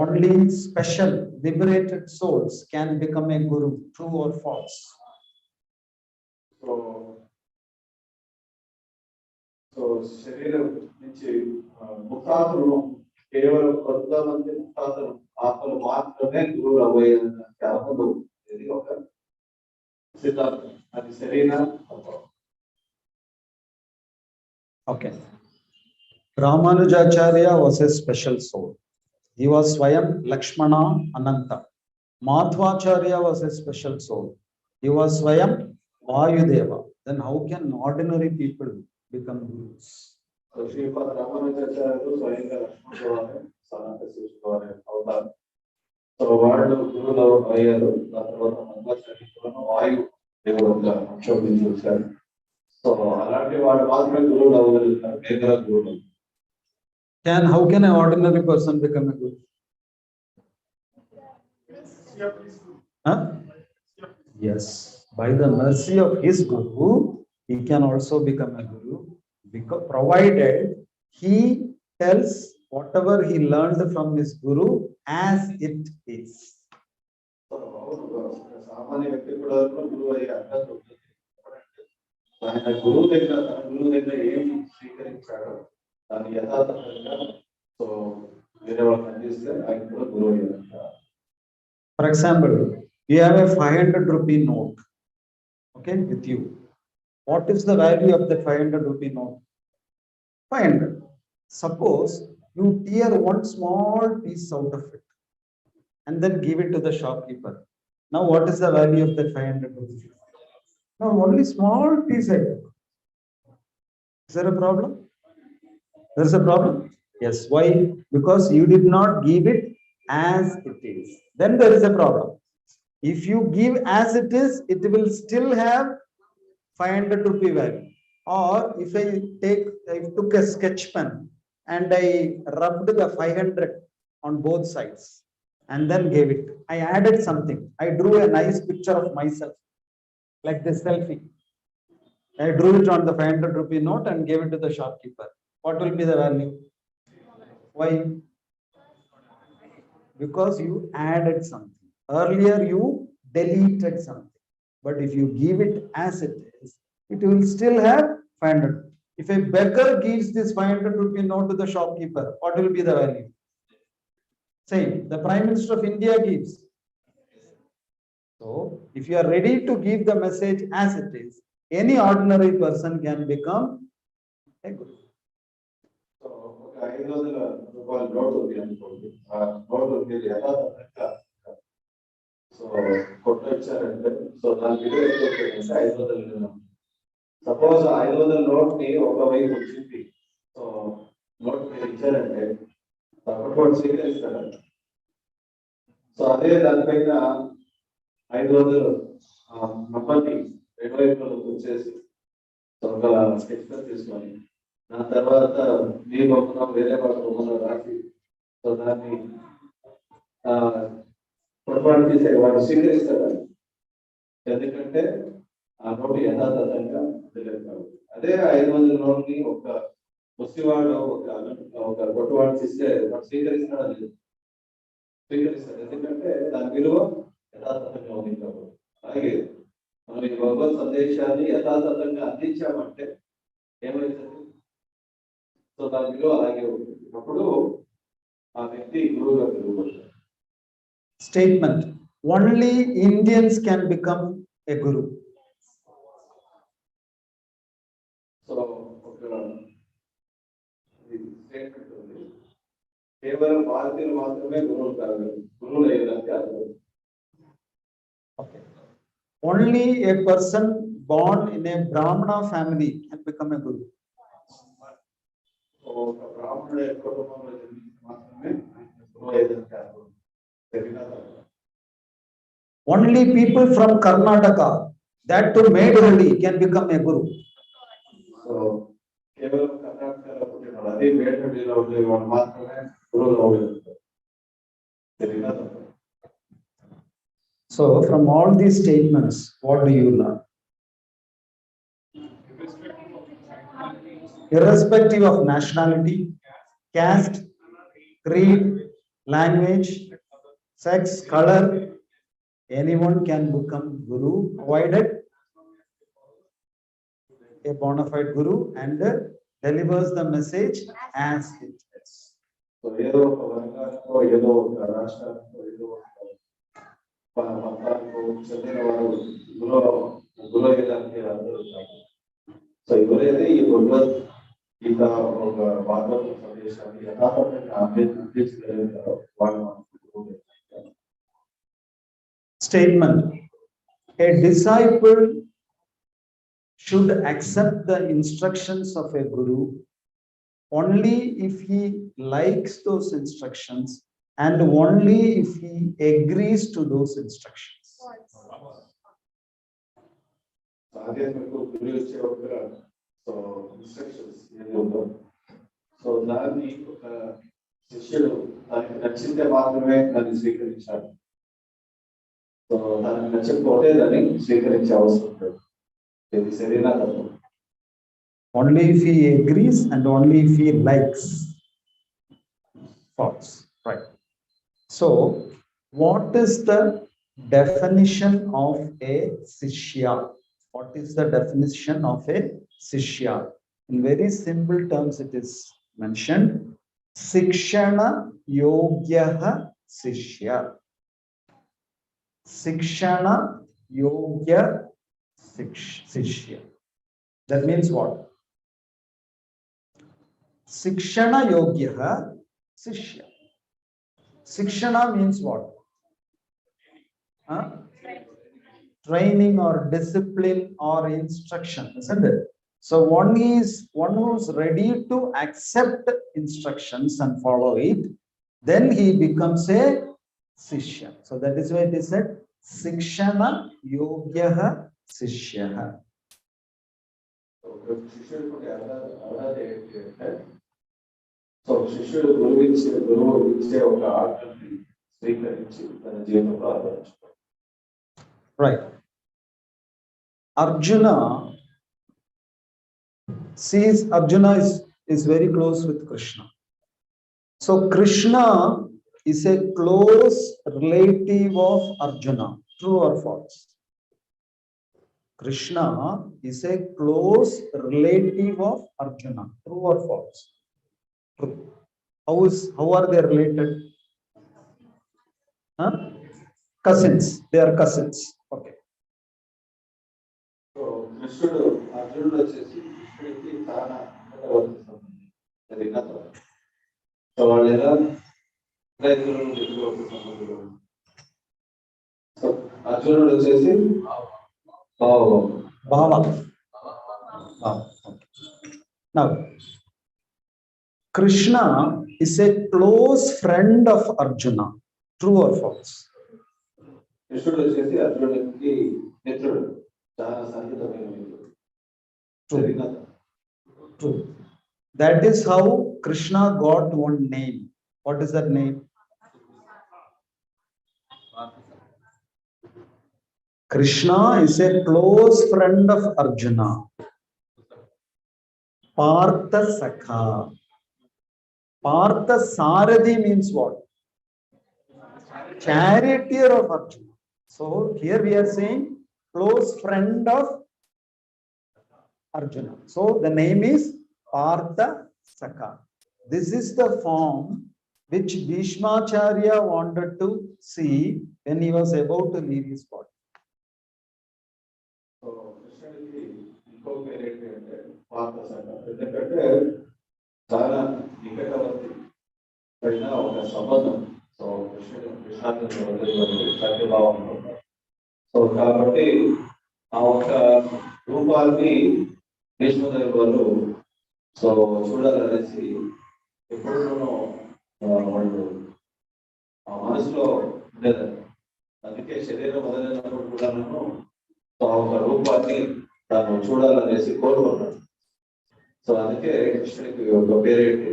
Only special liberated souls can become a guru. True or false? So శరీరం నుంచి ముక్తాత్మలు కేవలం కొంతమంది ముక్తాత్మలు ఆత్మలు మాత్రమే గురువు అవ్వడానికి అవ్వదు. ఇది ఒక సిద్ధాంతం, అది సరైన. Okay. Ramanujacharya was a special soul. He was Swayam Lakshmana Ananta. Madhvacharya was a special soul. He was Swayam Vayudeva. Then how can ordinary people become gurus? So Sripad Ramanujacharya స్వయంగా లక్ష్మణుడు సనాతన శిష్యుడు అవుతారు. సో వాళ్ళు గురువులు అయ్యారు. దాని తర్వాత మధ్వాచార్యులను వాయు దేవుడుగా శోభించి వచ్చారు. సో అలాంటి వాళ్ళు మాత్రమే గురువులు అవ్వగలుగుతారు, మిగతా గురువులు. How can an ordinary person become a guru? Huh? Yes, by the mercy of his guru, he can also become a guru, because provided he tells whatever he learned from his guru as it is. సామాన్య వ్యక్తి కూడా గురువు అయ్యే అర్హత ఉంటుంది. ఆయన గురువు దగ్గర ఏమి స్వీకరించాడో దాని యథాతథంగా సో వేరే వాళ్ళకి అందిస్తే ఆయన కూడా గురువు అయ్యారంట. For example, you have a 500 rupee note, okay, with you. What is the value of the 500 rupee note? 500. Suppose you tear one small piece out of it and then give it to the shopkeeper. Now, what is the value of that 500 rupees? No, only small piece I took. Is there a problem? There is a problem? Yes. Why? Because you did not give it as it is. Then there is a problem. If you give as it is, it will still have 500 rupee value. Or if I took a sketch pen and I rubbed the 500 on both sides and then gave it, I added something. I drew a nice picture of myself, like this selfie. I drew it on the 500 rupee note and gave it to the shopkeeper. What will be the value? Why? Because you added something. Earlier you deleted something. But if you give it as it is, it will still have 500. If a beggar gives this 500 rupee note to the shopkeeper, what will be the value? Same. The Prime Minister of India gives. So, if you are ready to give the message as it is, any ordinary person can become a guru. So, ఒక 500 రూపాయల note ఉంది అనుకోండి, ఆ note మీరు యథాతథంగా so కొట్ట ఇచ్చారంటే so దాని విలువ ఎంత ఉంటుందంటే 500. సపోజ్ 500 నోట్ ని ఒక వైపు చింపి సో నోట్ మీరు ఇచ్చారంటే తప్పకుండా స్వీకరిస్తారా? సో అదే దానిపైన 500 నంబర్ని రెండు వైపులో వచ్చేసి సో ఒక ఎక్స్ప్రెస్ తీసుకొని దాని తర్వాత మీ బొమ్మలో వేరే వాళ్ళ బొమ్మలో రాసి సో దాన్ని పొరపాటు చేసే వాడు స్వీకరిస్తాడు. ఎందుకంటే ఆ నోటు యథాతథంగా తెలియదు. అదే 500 నోట్ని ఒక ముస్లివాడు ఒక కొట్టువాడు చేస్తే వాడు స్వీకరిస్తాడా? లేదు, స్వీకరిస్తాడు. ఎందుకంటే దాని విలువ యథాతథంగా ఉంది కాబట్టి. అలాగే మనం ఈ భగవత్ సందేశాన్ని యథాతథంగా అందించామంటే ఏమవుతుంది? సో దాని విలువ అలాగే ఉంటుంది. అప్పుడు ఆ వ్యక్తి గురువుగా పెరుగుతాడు. Statement: only Indians can become a guru. So ఒక స్టేట్మెంట్ ఉంది, కేవలం భారతీయులు మాత్రమే గురువులు కాదు, గురువులు అయ్యేదానికి అర్థం. Okay. Only a person born in a Brahmana family can become a guru. ఒక బ్రాహ్మణుడు కుటుంబంలో జన్మించి మాత్రమే గురువు అయ్యేదానికి అర్థం. Only people from Karnataka, that to Medhali, can become a guru. So కేవలం కర్ణాటకలో పుట్టిన అదే మేడలో ఉండేవాడు మాత్రమే గురువులు అవుతారు. So, from all these statements, what do you learn? Irrespective of nationality, caste, creed, language, sex, color, anyone can become guru, provided a bona fide guru and delivers the message as it is. So ఏదో ఒక వర్గానికో ఏదో ఒక రాష్ట్రానికో ఏదో ఒక మతానికో చెందిన వారు గురువు అయ్యేదానికి అందరూ కాదు. సో ఎవరైతే ఈ భగవత్ గీత ఒక భాగవత సందేశాన్ని యథాతథంగా అందించగలుగుతారో వాళ్ళు గురువు. Statement: a disciple should accept the instructions of a guru only if he likes those instructions and only if he agrees to those instructions. అదే మీకు గురువు ఇచ్చే ఒక సో ఇన్స్ట్రక్షన్స్ ఏదో సో దాన్ని ఒక శిష్యుడు దానికి నచ్చితే మాత్రమే దాన్ని స్వీకరించాలి. సో దానికి నచ్చకపోతే దాన్ని స్వీకరించే అవసరం లేదు. ఇది సరైన తప్పు. Only if he agrees and only if he likes. False. Right. So, what is the definition of a Sishya? What is the definition of a Sishya? In very simple terms, it is mentioned: Sikshana Yogyaha Sishya. Sikshana Yogya Sishya. That means what? Sikshana Yogyaha Sishya. Sikshana means what? Training or discipline or instruction, isn't it? So one who's ready to accept instructions and follow it, then he becomes a Sishya. So that is why it is said Sikshana Yogyaha Sishya. So శిష్యుడు గురువు ఇచ్చే ఒక ఆజ్ఞని స్వీకరించి తన జీవితంలో ఆదరించుకోవాలి. Right. Arjuna is very close with Krishna. So Krishna is a close relative of Arjuna. True or false? Krishna is a close relative of Arjuna. True or false? True. How are they related? Huh? Cousins. They are cousins. Okay. So కృష్ణుడు అర్జునుడు వచ్చేసి కృష్ణుడికి చాలా వర్తిస్తుంది so వాళ్ళు ఎలా రైతులను సంబంధులు. సో అర్జునుడు వచ్చేసి Bhava. Now, Krishna is a close friend of Arjuna. True or false? కృష్ణుడు వచ్చేసి అర్జునుడికి మిత్రుడు, చాలా సన్నిహితమైన మిత్రుడు. True. That is how Krishna got one name. What is that name? Krishna is a close friend of Arjuna. Partha Sakha. Partha Sarathi means what? Charioteer of Arjuna. So here we are saying close friend of Arjuna. So the name is Partha Sakha. This is the form which Bhishmacharya wanted to see when he was about to leave his body. So కృష్ణుడికి ఇంకో పేరు ఏంటంటే పార్థ సఖ. ఎందుకంటే చాలా నికటవర్తి పడిన ఒక సంబంధం. So కృష్ణార్జునుడు సత్యభావం. So కాబట్టి ఆ ఒక రూపాన్ని భీష్మదేవుడు వాళ్ళు సో చూడాలనేసి ఎప్పుడూ వాళ్ళు ఆ మనసులో ఉండేదాన్ని. అందుకే శరీరం మొదలైనప్పుడు కూడా సో ఆ ఒక రూపాన్ని తాను చూడాలనేసి కోరుకున్నాడు. సో అందుకే కృష్ణుడికి ఒక పేరేంటి.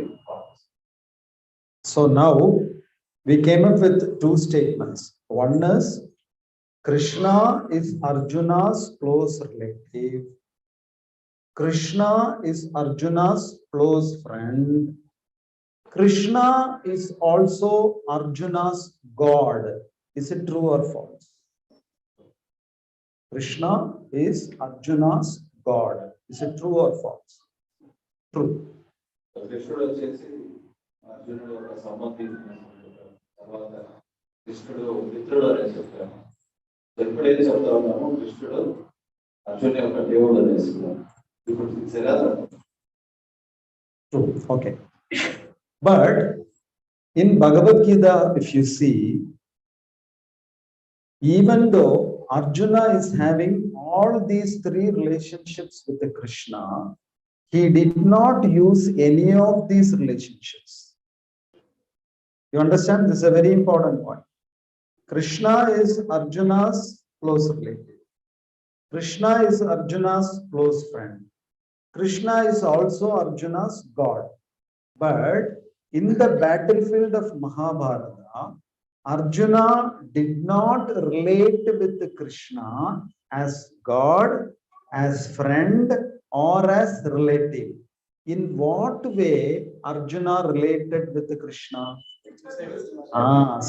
So now we came up with two statements. One is Krishna is Arjuna's close relative. Krishna is Arjuna's close friend. Krishna is also Arjuna's God. Is it true or false? Krishna is Arjuna's God. Is it true or false? True. కృష్ణుడు వచ్చేసి అర్జునుడు ఒక సంబంధి, తర్వాత కృష్ణుడు మిత్రుడు అనేసి చెప్తాను. ఎప్పుడైతే చెప్తా ఉన్నామో కృష్ణుడు అర్జునుడి యొక్క దేవుడు అనేసి ఇప్పుడు సరే. True. Okay. But in Bhagavad Gita, if you see, even though Arjuna is having all these three relationships with the Krishna, he did not use any of these relationships. You understand? This is a very important point. Krishna is Arjuna's close relative. Krishna is Arjuna's close friend. Krishna is also Arjuna's God. But in the battlefield of Mahabharata, Arjuna did not relate with Krishna as God, as friend, or as relative. In what way Arjuna related with Krishna?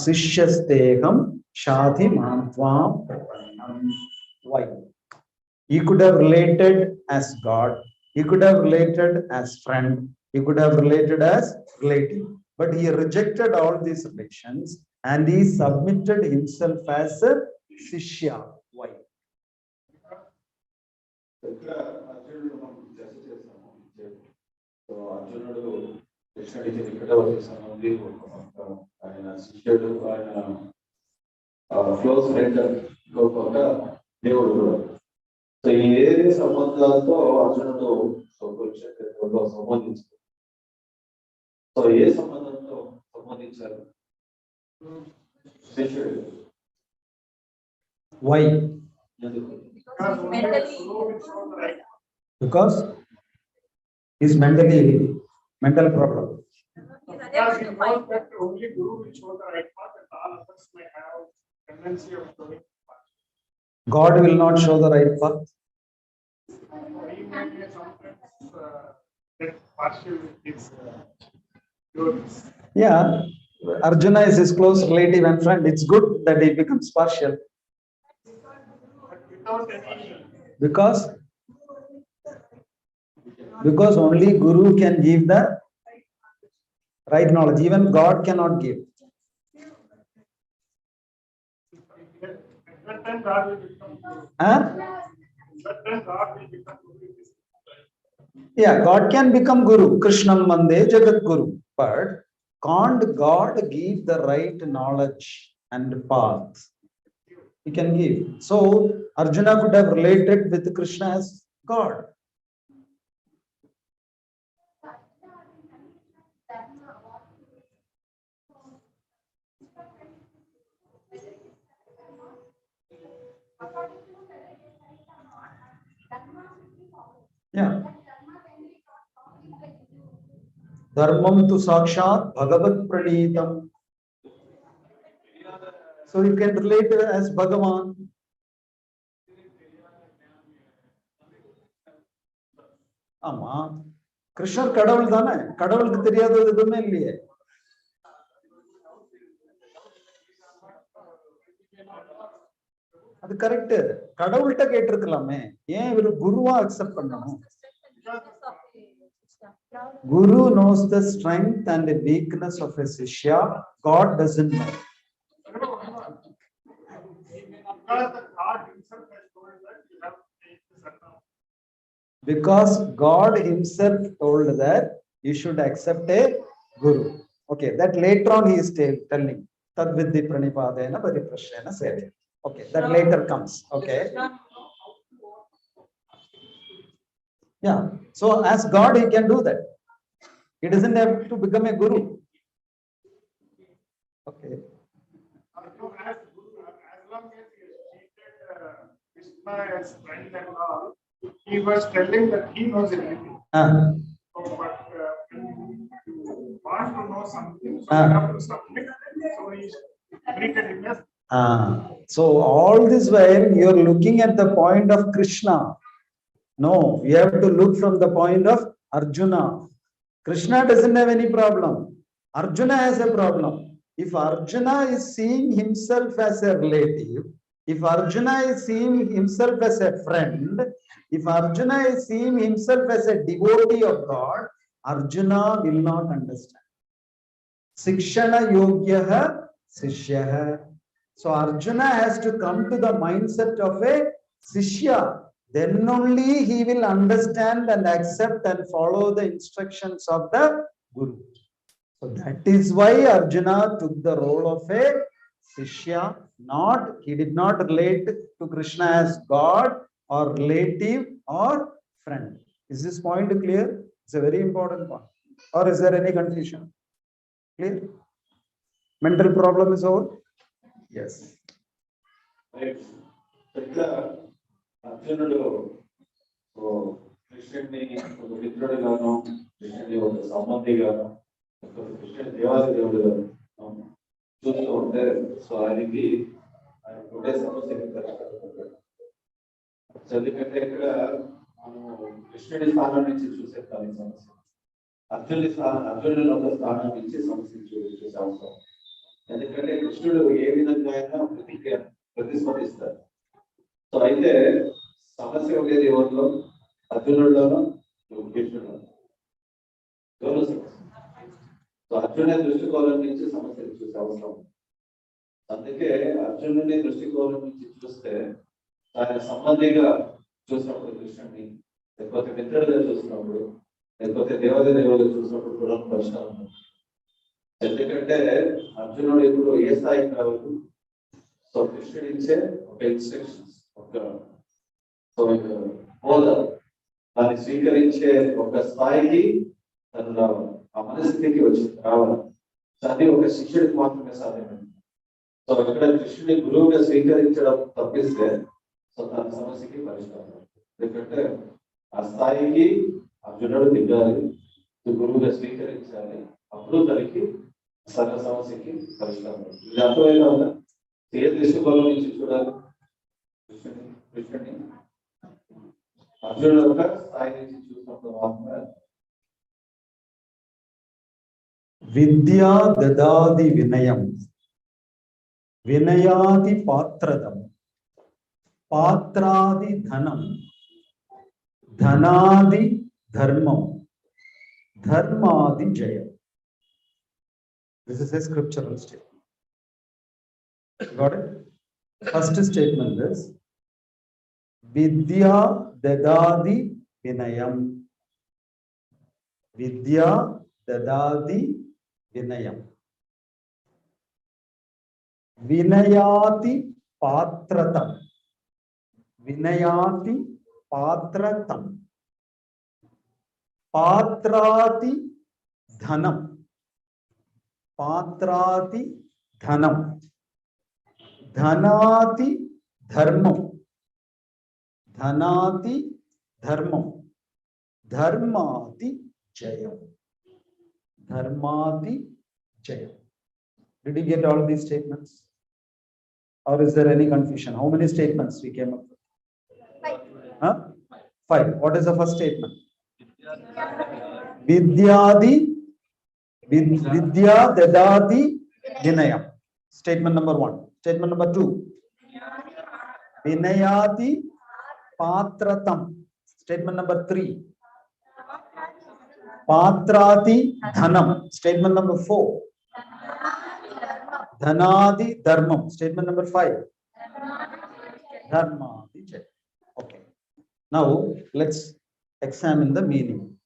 Sishyasteham shadhi mantvam prapannam. Why? He could have related as God, he could have related as friend, he could have related as relative, but he rejected all these relations and he submitted himself as a Shishya. Why? అర్జునుడు మనం చర్చ చేస్తాము. So అర్జునుడు కృష్ణుడికి నికటవర్తి సంబంధి, ఆయన శిష్యుడు, ఆయన క్లోజ్ ఫ్రెండ్, ఇంకొక దేవుడు కూడా. సో ఈ ఏ సంబంధాలతో అర్జునుడు కురుక్షేత్రంలో సంబంధించారు. సో ఏ సంబంధంతో సంబంధించారు శిష్యుడు? Why? ఎందుకు? Because he's mentally ill, mental problem. Because he knows that only Guru will show the right path and all others may have tendency of showing the path. God will not show the right path. He may sometimes get partial with his devotees. Yeah, Arjuna is his close relative and friend. It's good that he becomes partial. But without any Because only Guru can give the right knowledge. Even God cannot give. That time God will become Guru. Huh? That time God will become Guru. Yeah, God can become Guru. Krishnam Mande Jagat Guru. But can't God give the right knowledge and path? He can give. So Arjuna could have related with Krishna as God. Yeah. Dharmam tu sakshat bhagavat pranitam. So you can relate as Bhagavan. ஆமா, கிருஷ்ணர் கடவுள் தானே, கடவுளுக்கு தெரியாதது எதுவுமே இல்லையே. அது correct, கடவுள்கிட்ட கேட்டிருக்கலாமே, ஏன் இவரு குருவா அக்செப்ட் பண்ணணும்? Guru knows the strength and the weakness of a Shishya. God doesn't know. Because God himself told that you should accept a Guru. Okay, that later on he is telling. Tad viddhi pranipadena pariprashrena sevya. Okay, that later comes. Okay. Yeah, so as God he can do that. He doesn't have to become a Guru. Okay. As long as he treated Krishna as friend and all, he was telling that he knows everything. So, but when you want to know something, so you have to submit. So he treated him as. So all this while you are looking at the point of Krishna. No, we have to look from the point of Arjuna. Krishna doesn't have any problem. Arjuna has a problem. If Arjuna is seeing himself as a relative, if Arjuna is seeing himself as a friend, if Arjuna is seeing himself as a devotee of God, Arjuna will not understand. Sikshana yogyaha sishyaha. So Arjuna has to come to the mindset of a Sishya. Then only he will understand and accept and follow the instructions of the Guru. So that is why Arjuna took the role of a Sishya. He did not relate to Krishna as God or relative or friend. Is this point clear? It's a very important point. Or is there any confusion? Clear? Mental problem is over? Yes. Right. అర్జునుడు కృష్ణుడిని ఒక మిత్రుడిగాను, కృష్ణుడి ఒక సంబంధిగాను, కృష్ణుడి దేవాది దేవుడుగా చూస్తూ ఉంటే, సో ఆయనకి ఆయన ఒకటే సమస్య ఎందుకంటే ఇక్కడ మనం కృష్ణుడి స్థానం నుంచి చూసే కానీ సమస్య, అర్జునుడి ఒక స్థానం నుంచి సమస్య చూసే అవసరం. ఎందుకంటే కృష్ణుడు ఏ విధంగా అయినా ప్రతిస్పందిస్తారు. సో అయితే సమస్య ఉండేది ఎవరిలో? అర్జునుడిలోనూ కృష్ణుడు. ఎవరు సమస్య? సో అర్జునుడి దృష్టికోణం నుంచి సమస్యలు చూసే అవసరం. అందుకే అర్జునుడి దృష్టికోణం నుంచి చూస్తే ఆయన సంబంధిగా చూసినప్పుడు కృష్ణుడిని, లేకపోతే మిత్రుడిగా చూసినప్పుడు, లేకపోతే దేవుడిగా చూసినప్పుడు కూడా ప్రశ్న ఉంది. ఎందుకంటే అర్జునుడు ఇప్పుడు ఏ స్థాయికి రావాలి? సో కృష్ణుడి ఇచ్చే ఒక ఇన్స్ట్రక్షన్స్, ఒక బోధ, దాన్ని స్వీకరించే ఒక స్థాయికి తను రావాలి, ఆ మనస్థితికి వచ్చి రావాలి. అది ఒక శిష్యుడికి మాత్రమే సాధ్యమైంది. సో ఇక్కడ కృష్ణుడి గురువుగా స్వీకరించడం తప్పిస్తే సో తన సమస్యకి పరిష్కారం. ఎందుకంటే ఆ స్థాయికి అర్జునుడు దిగాలి, గురువుగా స్వీకరించాలి, అప్పుడు తనకి సర్వ సమస్యకి పరిష్కారం. ఇది అర్థమైనా ఉందా? ఏ దృష్టికోణం నుంచి చూడాలి కృష్ణుడిని? అర్జునుడు ఒక స్థాయి నుంచి చూసినప్పుడు మాత్రమే. విద్యా దదాది వినయం, వినయాది పాత్రదం, పాత్రాది ధనం, ధనాది ధర్మం, ధర్మాది జయం. This is a scriptural statement. Got it? First statement is Vidya Dadadi Vinayam. Vidya Dadadi Vinayam. Vinayati Patratam. Vinayati Patratam. Patrati Dhanam. Patrati Dhanam. Dhanati Dharmam. Dhanati Dharmam. Dharmati Jayam. Dharmati Jayam. Did you get all these statements? Or is there any confusion? How many statements we came up with? 5. Huh? 5. What is the first statement? Vidyadi, Vidya Dadadi Vinayam. Statement number 1. Statement number 2. Vinayati Patratam. Statement number 3. Patrati Dhanam. Statement number 4. Dhanadi Dharmam. Statement number 5. Dharmadi Jai. Okay. Now let's examine the meaning.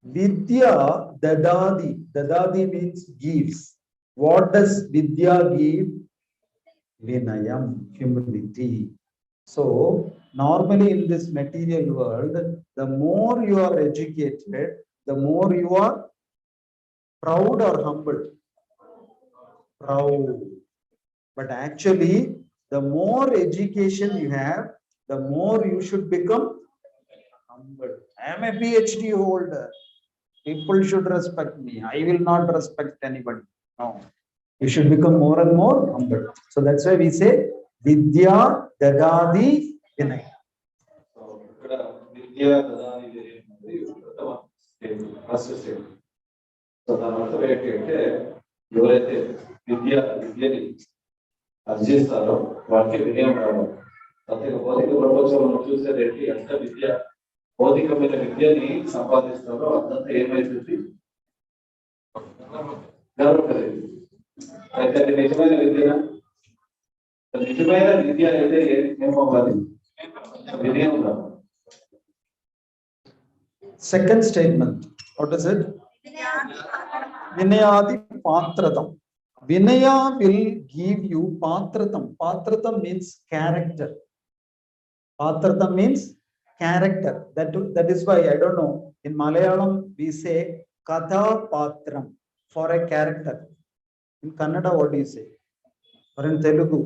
Vidya Dadadi. Dadadi means gives. What does Vidya give? Vinayam, humility. So normally in this material world, the more you are educated, the more you are proud or humble. Proud. But actually, the more education you have, the more you should become humble. I am a PhD holder. People should respect me. I will not respect anybody. No. You should become more and more humble. So that's why we say Vidya Dadadi Vinay. So, Vidya Dadadi Vinay. First step. So the అర్థం ఏంటంటే ఎవరైతే విద్యని అర్జిస్తారో వారికి వినయం రావాలి. ప్రతి భౌతిక ప్రపంచంలో చూసేదేంటి ఎంత విద్య భౌతికమైన విద్యని సంపాదిస్తారో అదంతా ఏమైతుంది గర్వం కలిగింది. అయితే అది నిజమైన విద్య నిజమైన విద్య అయితే ఏమవ్వాలి వినయం రావాలి. Second statement, what is it? Vinayadi Patratam. Vinaya will give you Patratam. Patratam means character. Patratam means character. That is why, I don't know, in Malayalam we say Katha Patram for a character. In Kannada, what do you say? Or in Telugu?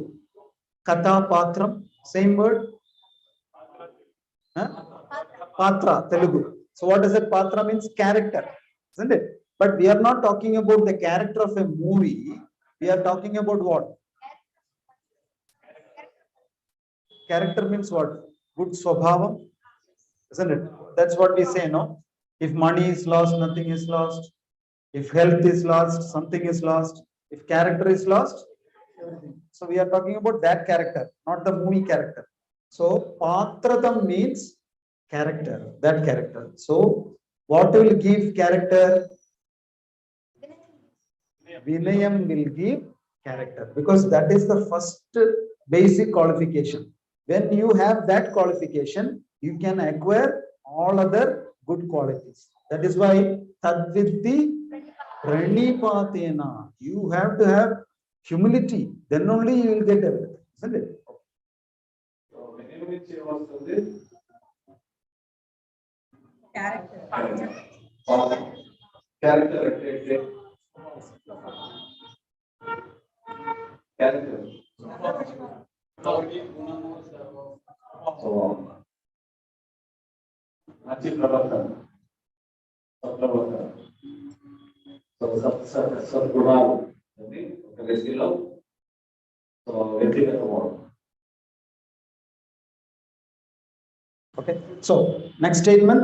Katha Patram, same word? Huh? Patra, Telugu. So what is it? Patra means character, isn't it? But we are not talking about the character of a movie. We are talking about what? Character means what? Good swabhavam, isn't it? That's what we say, no? If money is lost, nothing is lost. If health is lost, something is lost. If character is lost, everything. So we are talking about that character, not the movie character. So Patratam means character, that character. So what will give character? Vinayam will give character, because that is the first basic qualification. When you have that qualification, you can acquire all other good qualities. That is why Tadviddhi Pranipatena. You have to have humility, then only you will get everything, isn't it? So vinayam నుంచి ఏమొస్తుంది? Character అంటే character. మంచి ప్రవర్తన, సత్ప్రవర్తన. సద్గుణాలు అది ఒక వ్యక్తిలో వ్యక్తిగతం. Okay. So next statement.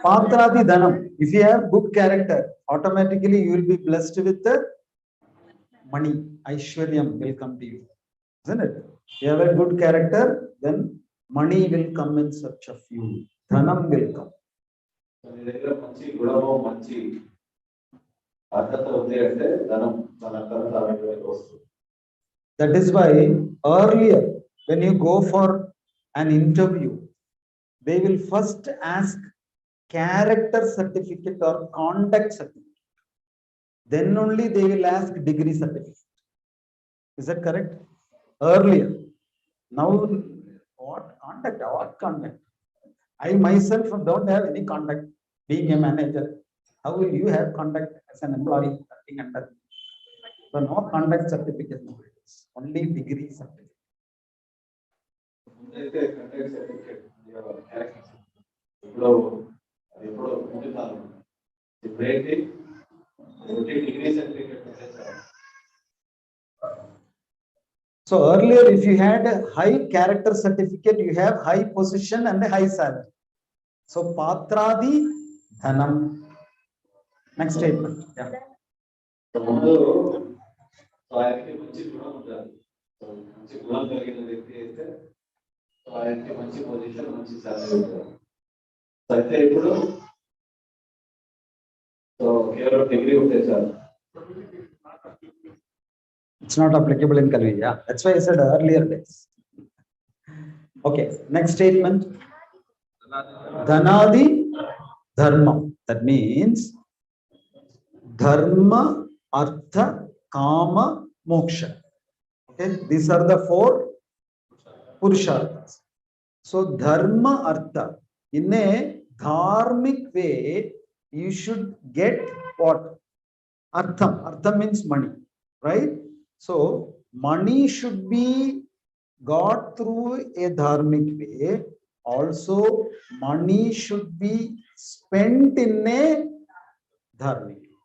Patrati Dhanam. If you have good character, automatically you will be blessed with the money. Aishwaryam will come to you, isn't it? You have a good character, then money will come in search of you. Dhanam will come. మీ దగ్గర మంచి గుణము మంచి అర్హత ఉంది అంటే ధనం మన వస్తుంది. That is why earlier, when you go for an interview, they will first ask character certificate or conduct certificate. Then only they will ask degree certificate. Is that correct? Earlier. Now, what conduct? What conduct? I myself don't have any conduct being a manager. How will you have conduct as an employee working under me? So no conduct certificate nowadays, only degree certificate. అయితే content certificate character ఇప్పుడు అది ఎప్పుడు ఉంటున్నాను ఇప్పుడేంటి degree certificate చేశారు. So earlier, if you had a high character certificate, you have high position and a high salary. So patradi dhanam. Next statement. Yeah. ముందు ఆయనకి మంచి గుణం ఉండాలి. మంచి గుణం కలిగిన వ్యక్తి అయితే ఆయనకి మంచి పొజిషన్ మంచి శాలరీ ఉంటుంది. అయితే ఇప్పుడు కేవలం డిగ్రీ ఉంటే చాలు. It's not applicable in Kalvi. Yeah, that's why I said earlier days. Okay, next statement. Dhanadi dharma. That means dharma, artha, kama, moksha. Okay, these are the four purusharthas. So dharma, artha. In a dharmic way, you should get what? Artham. Artham means money, right? So money should be got through a dharmic way. Also, money should be spent in a dharmic way.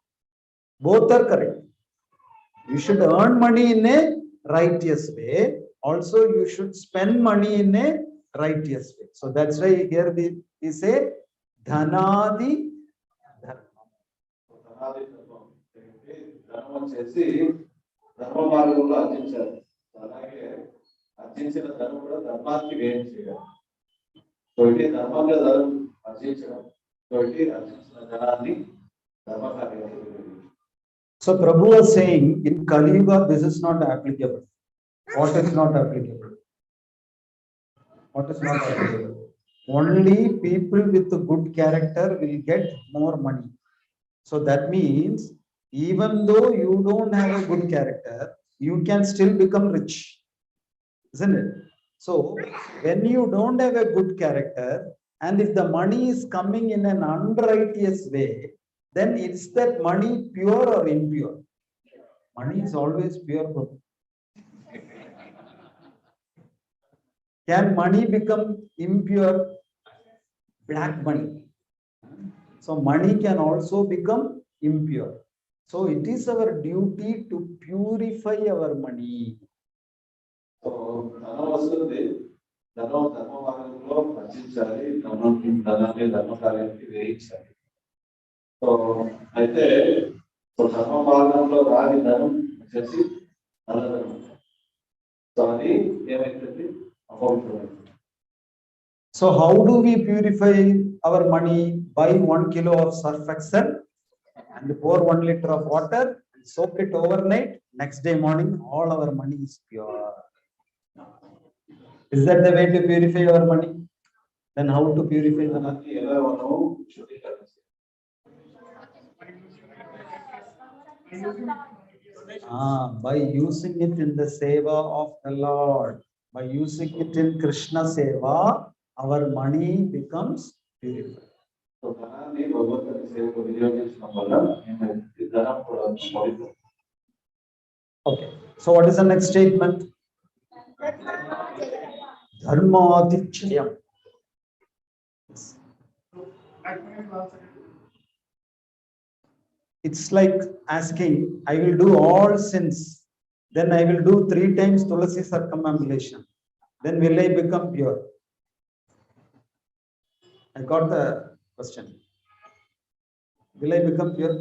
Both are correct. You should earn money in a righteous way. Also, you should spend money in a righteous way. So that's why here we say dhanadi dharma. ధర్మం చేసి ధర్మ మార్గంలో అర్జించాలి. అలాగే అర్జించిన ధనం కూడా ధర్మానికి వ్యయం చేయాలి. తోటి ధర్మంగా ధనం అర్జించడం, తోటి అర్జించిన ధనాన్ని ధర్మ కార్యానికి. So Prabhu was saying in Kali Yuga this is not applicable. What is not applicable? What is not applicable? Only people with a good character will get more money. So that means even though you don't have a good character, you can still become rich, isn't it? So when you don't have a good character and if the money is coming in an unrighteous way, then is that money pure or impure? Money is always pure. Can money become impure? Black money. So money can also become impure. So it is our duty to purify our money. So ధనం వస్తుంది, ధనం ధర్మ మార్గంలో అర్జించాలి, ధనాన్ని ధర్మ కార్యానికి వేయించాలి. So అయితే ధర్మ మార్గంలో రాని ధనం వచ్చేసి నల్లధనం. సో అది ఏమైతుంది? అపవిత్రమైంది. So how do we purify our money? Buy 1 kilo of surf excel and pour 1 liter of water and soak it overnight. Next day morning, all our money is pure. Is that the way to purify our money? Then how to purify the money? ఎలా మనము శుద్ధీకరిస్తాం? By using it in the seva of the Lord, by using it in Krishna seva, our money becomes purified. So ధనాన్ని భగవంతుని సేవకు వినియోగించడం వల్ల ధనం కూడా పవిత్రం. Okay, so what is the next statement? Dharmatichayam. It's like asking, I will do all sins, then I will do 3 times Tulasi circumambulation. Then will I become pure? I got the question. Will I become pure?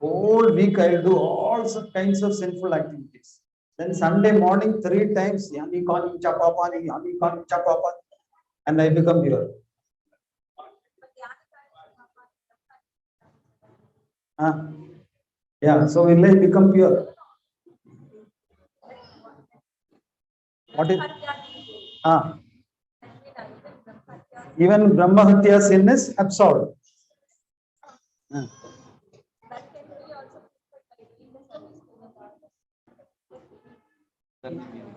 Whole week I will do all kinds of sinful activities. Then Sunday morning 3 times, yani kani chapapani, and I become pure. Yeah, so will I become pure? What is even Brahma Hatya sin is absolved.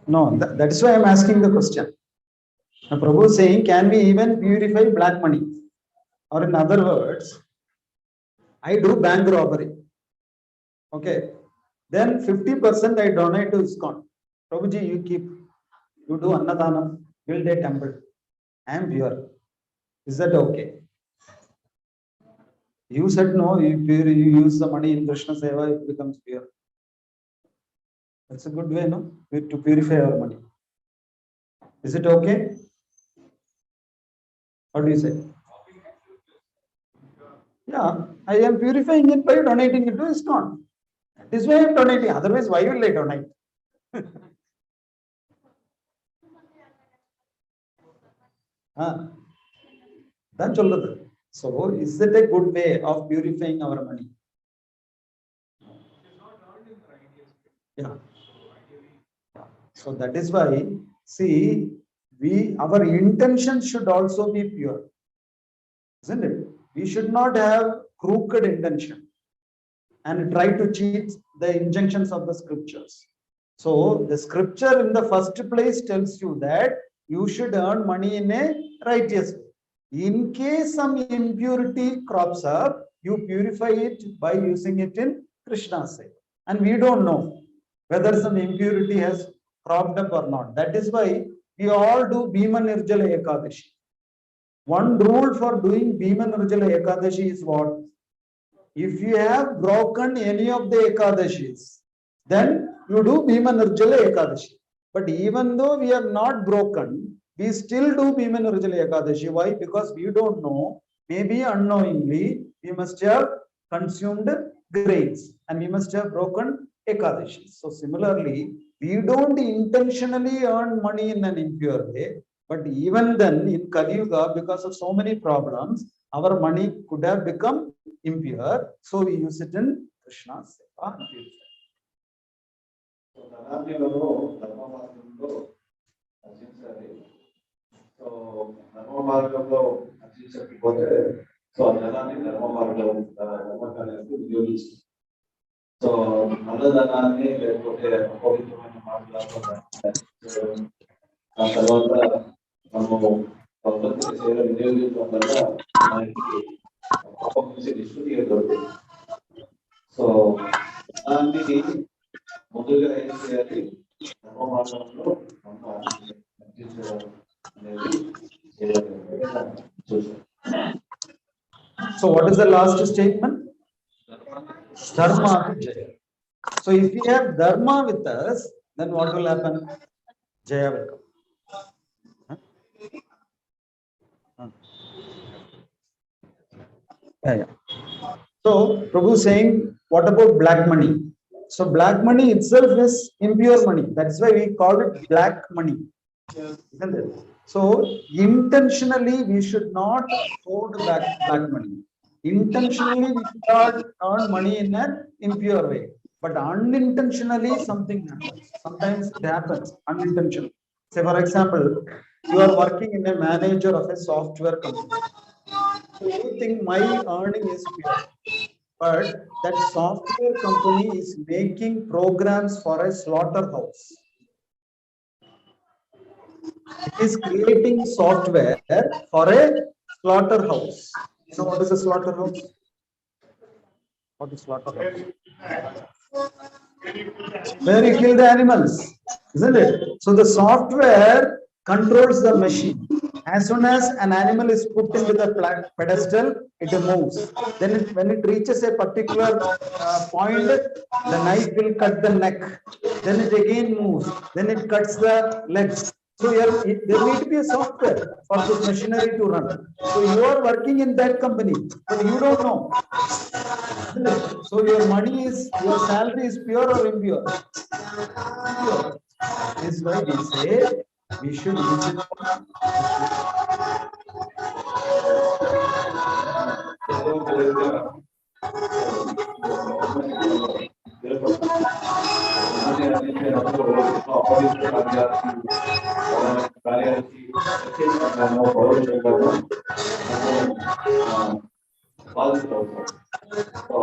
No, that is why I'm asking the question. Now, Prabhu is saying, can we even purify black money? Or in other words, I do bank robbery. Okay. Then 50% I donate to ISKCON. Prabhuji, you keep, you do Annadanam, build a temple. I am pure. Is that okay? You said no, you use the money in Krishna Seva, it becomes pure. That's a good way, no? To purify our money. Is it okay? What do you say? Yeah, I am purifying it by donating it to ISKCON. This way I am donating. Otherwise, why will I donate? So, is it a good way of purifying our money? Yeah. So that is why, see, our intention should also be pure, isn't it? We should not have crooked intention and try to cheat the injunctions of the scriptures. So the scripture in the first place tells you that you should earn money in a righteous way. In case some impurity crops up, you purify it by using it in Krishna's sake. And we don't know whether some impurity has cropped up or not. That is why we all do Bhima Nirjala Ekadashi. One rule for doing Bhima Nirjala Ekadashi is what? If you have broken any of the Ekadashis, then you do Bhima Nirjala Ekadashi. But even though we are not broken, we still do Bhima Nirjala Ekadashi. Why? Because we don't know, maybe unknowingly, we must have consumed grains and we must have broken Ekadashi. So similarly, we don't intentionally earn money in an impure way, but even then in Kali Yuga, because of so many problems, our money could have become impure, so we use it in Krishna's seva. So ధర్మ మార్గంలో అర్చించకపోతే so ధనాన్ని ధర్మ మార్గానికి వినియోగించింది. So నల్లధనాన్ని లేకపోతే అపవిత్రమైన మార్గాల్లో ఆ తర్వాత మనము భగవంతుని సేవలో వినియోగించడం వల్ల మనకి పాపం నుంచి నిష్కృతిగా దొరుకుతుంది. సో దాన్ని ముందుగా ఏం చేయాలి? ధర్మ మార్గంలో మనం అర్చించడం అనేది చూసాం. So what is the last statement? Dharma Jaya. So if we have Dharma with us, then what will happen? Jaya will come. Yeah. So Prabhu is saying, what about black money? So black money itself is impure money. That's why we call it black money. Isn't it? So intentionally we should not hold back black money. Intentionally we should not earn money in an impure way. But unintentionally something happens. Sometimes it happens unintentionally. Say for example, you are working in a manager of a software company. You think my earning is pure, but that software company is making programs for a slaughterhouse. It is creating software for a slaughterhouse. You know what is a slaughterhouse? What is slaughterhouse? Where you kill the animals, isn't it? So the software controls the machine. As soon as an animal is put into the pedestal, it moves. Then when it reaches a particular point, the knife will cut the neck. Then it again moves. Then it cuts the legs. So there need to be a software for this machinery to run. So you are working in that company, but you don't know. So your money is, your salary is pure or impure? Pure. This is why we say we should use it.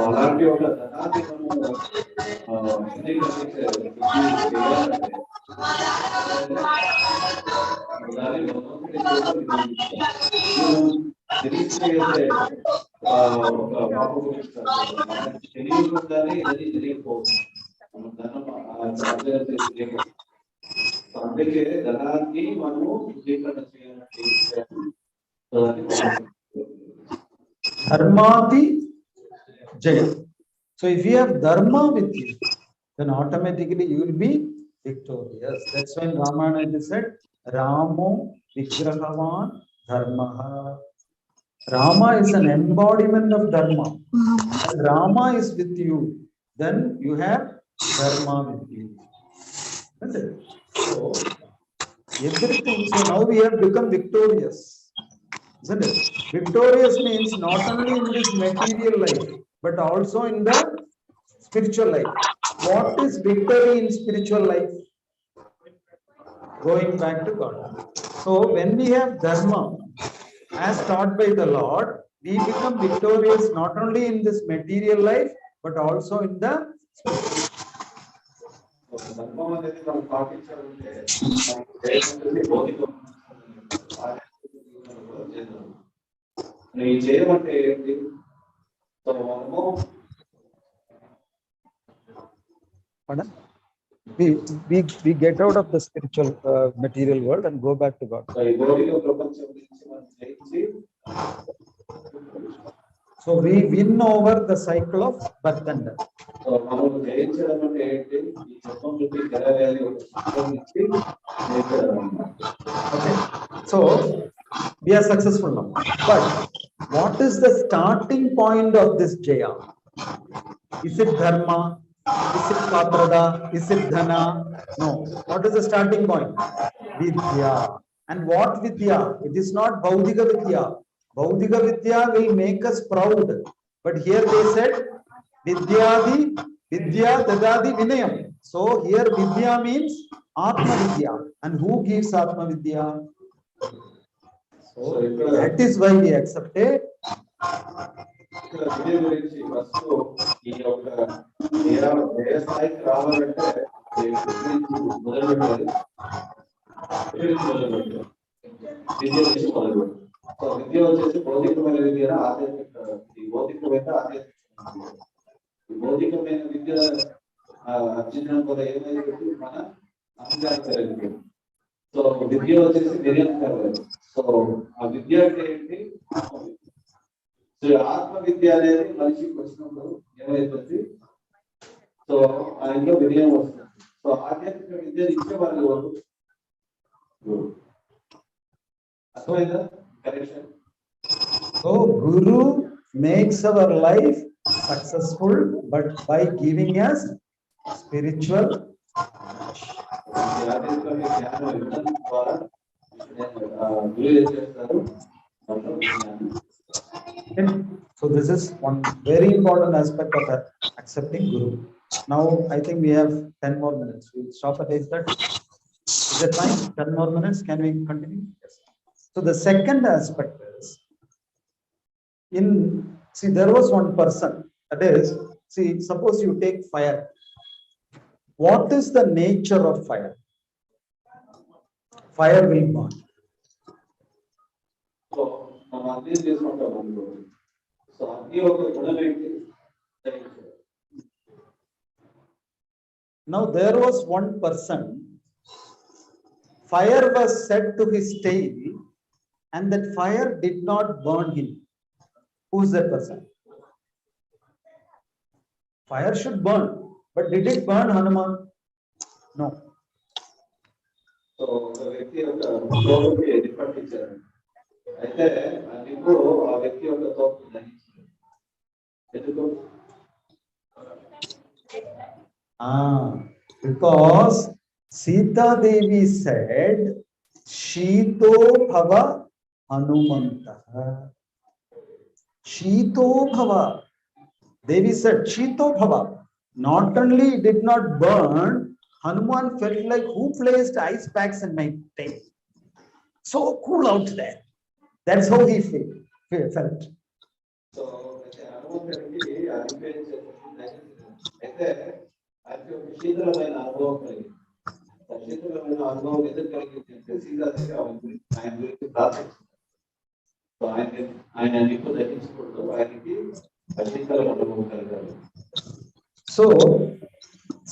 అలాంటి ఒక ధనాన్ని మనము చేయాలంటే దాన్ని తెలియజేసే ఒక పాప గురించి తెలియకుండానే ఇది జరిగిపోతుంది. మనం ధనం అందుకే ధనాన్ని మనము శుద్ధీకరణ చేయాలంటే Dharmati Jaya. So if you have dharma with you, then automatically you will be victorious. That's when Ramayana said, Ramo Vigrahavan Dharmaha. Rama is an embodiment of dharma. And Rama is with you, then you have dharma with you. That's it. So everything. So now we have become victorious. Isn't it? Victorious means not only in this material life, but also in the spiritual life. What is victory in spiritual life? Going back to God. So when we have dharma, as taught by the Lord, we become victorious not only in this material life, but also in the we get out of the spiritual material world and go back to God. So we win over the cycle of birth and death. Okay. So we are successful now. But what is the starting point of this Jaya? Is it dharma? Is it patrada? Is it dhana? No. What is the starting point? Vidya. And what Vidya? It is not Bhaudika Vidya. Bhaudika Vidya will make us proud. But here they said Vidyadi, Vidya Dadadi Vinayam. So here Vidya means Atma Vidya. And who gives Atma Vidya? So that is why we accepted. విద్య వచ్చేసి భౌతికమైన విద్య భౌతికమైన భౌతికమైన విద్య అర్జునం కూడా ఏమైంది మన అహంకారం కలిగింది. So విద్య వచ్చేసి నిరంతరం. సో ఆ విద్య అంటే ఏంటి? సో ఆత్మ విద్య అనేది మనిషికి వచ్చినప్పుడు ఏమైతుంది? సో ఆయనలో వినయం వస్తుంది. సో ఆధ్యాత్మిక విద్యను ఇచ్చే వాళ్ళు So Guru makes our life successful, but by giving us spiritual. So this is one very important aspect of accepting Guru. Now I think we have 10 more minutes. We'll stop at 8:30. Is that fine? 10 more minutes. Can we continue? Yes. So the second aspect is there was one person, that is, suppose you take fire. What is the nature of fire? Fire will burn. Now there was one person, fire was set to his tail, and that fire did not burn him. Who is that person? Fire should burn, but did it burn Hanuman? No. So the వ్యక్తి యొక్క తోకకి ఎది పట్టించారు. అయితే ఆ నిప్పు ఆ వ్యక్తి యొక్క తోకకు దహించింది. ఎందుకు? Because Sita Devi said, Shito Bhava Hanumanta. Shito Bhava. Devi said, Shito Bhava. Not only it did not burn, Hanuman felt like, who placed ice packs in my tail? So cool out there. That's how he felt. So హనుమంతుడికి అనిపించే అయితే అది ఒక శీతలమైన అనుభవం కలిగింది. శీతలమైన అనుభవం ఎందుకు కలిగింది అంటే సీతాదేవి ఆయన గురించి ప్రార్థించింది. సో ఆయన నిప్పు దహించకూడదు, ఆయనకి శీతల అనుభవం కలగాలి. So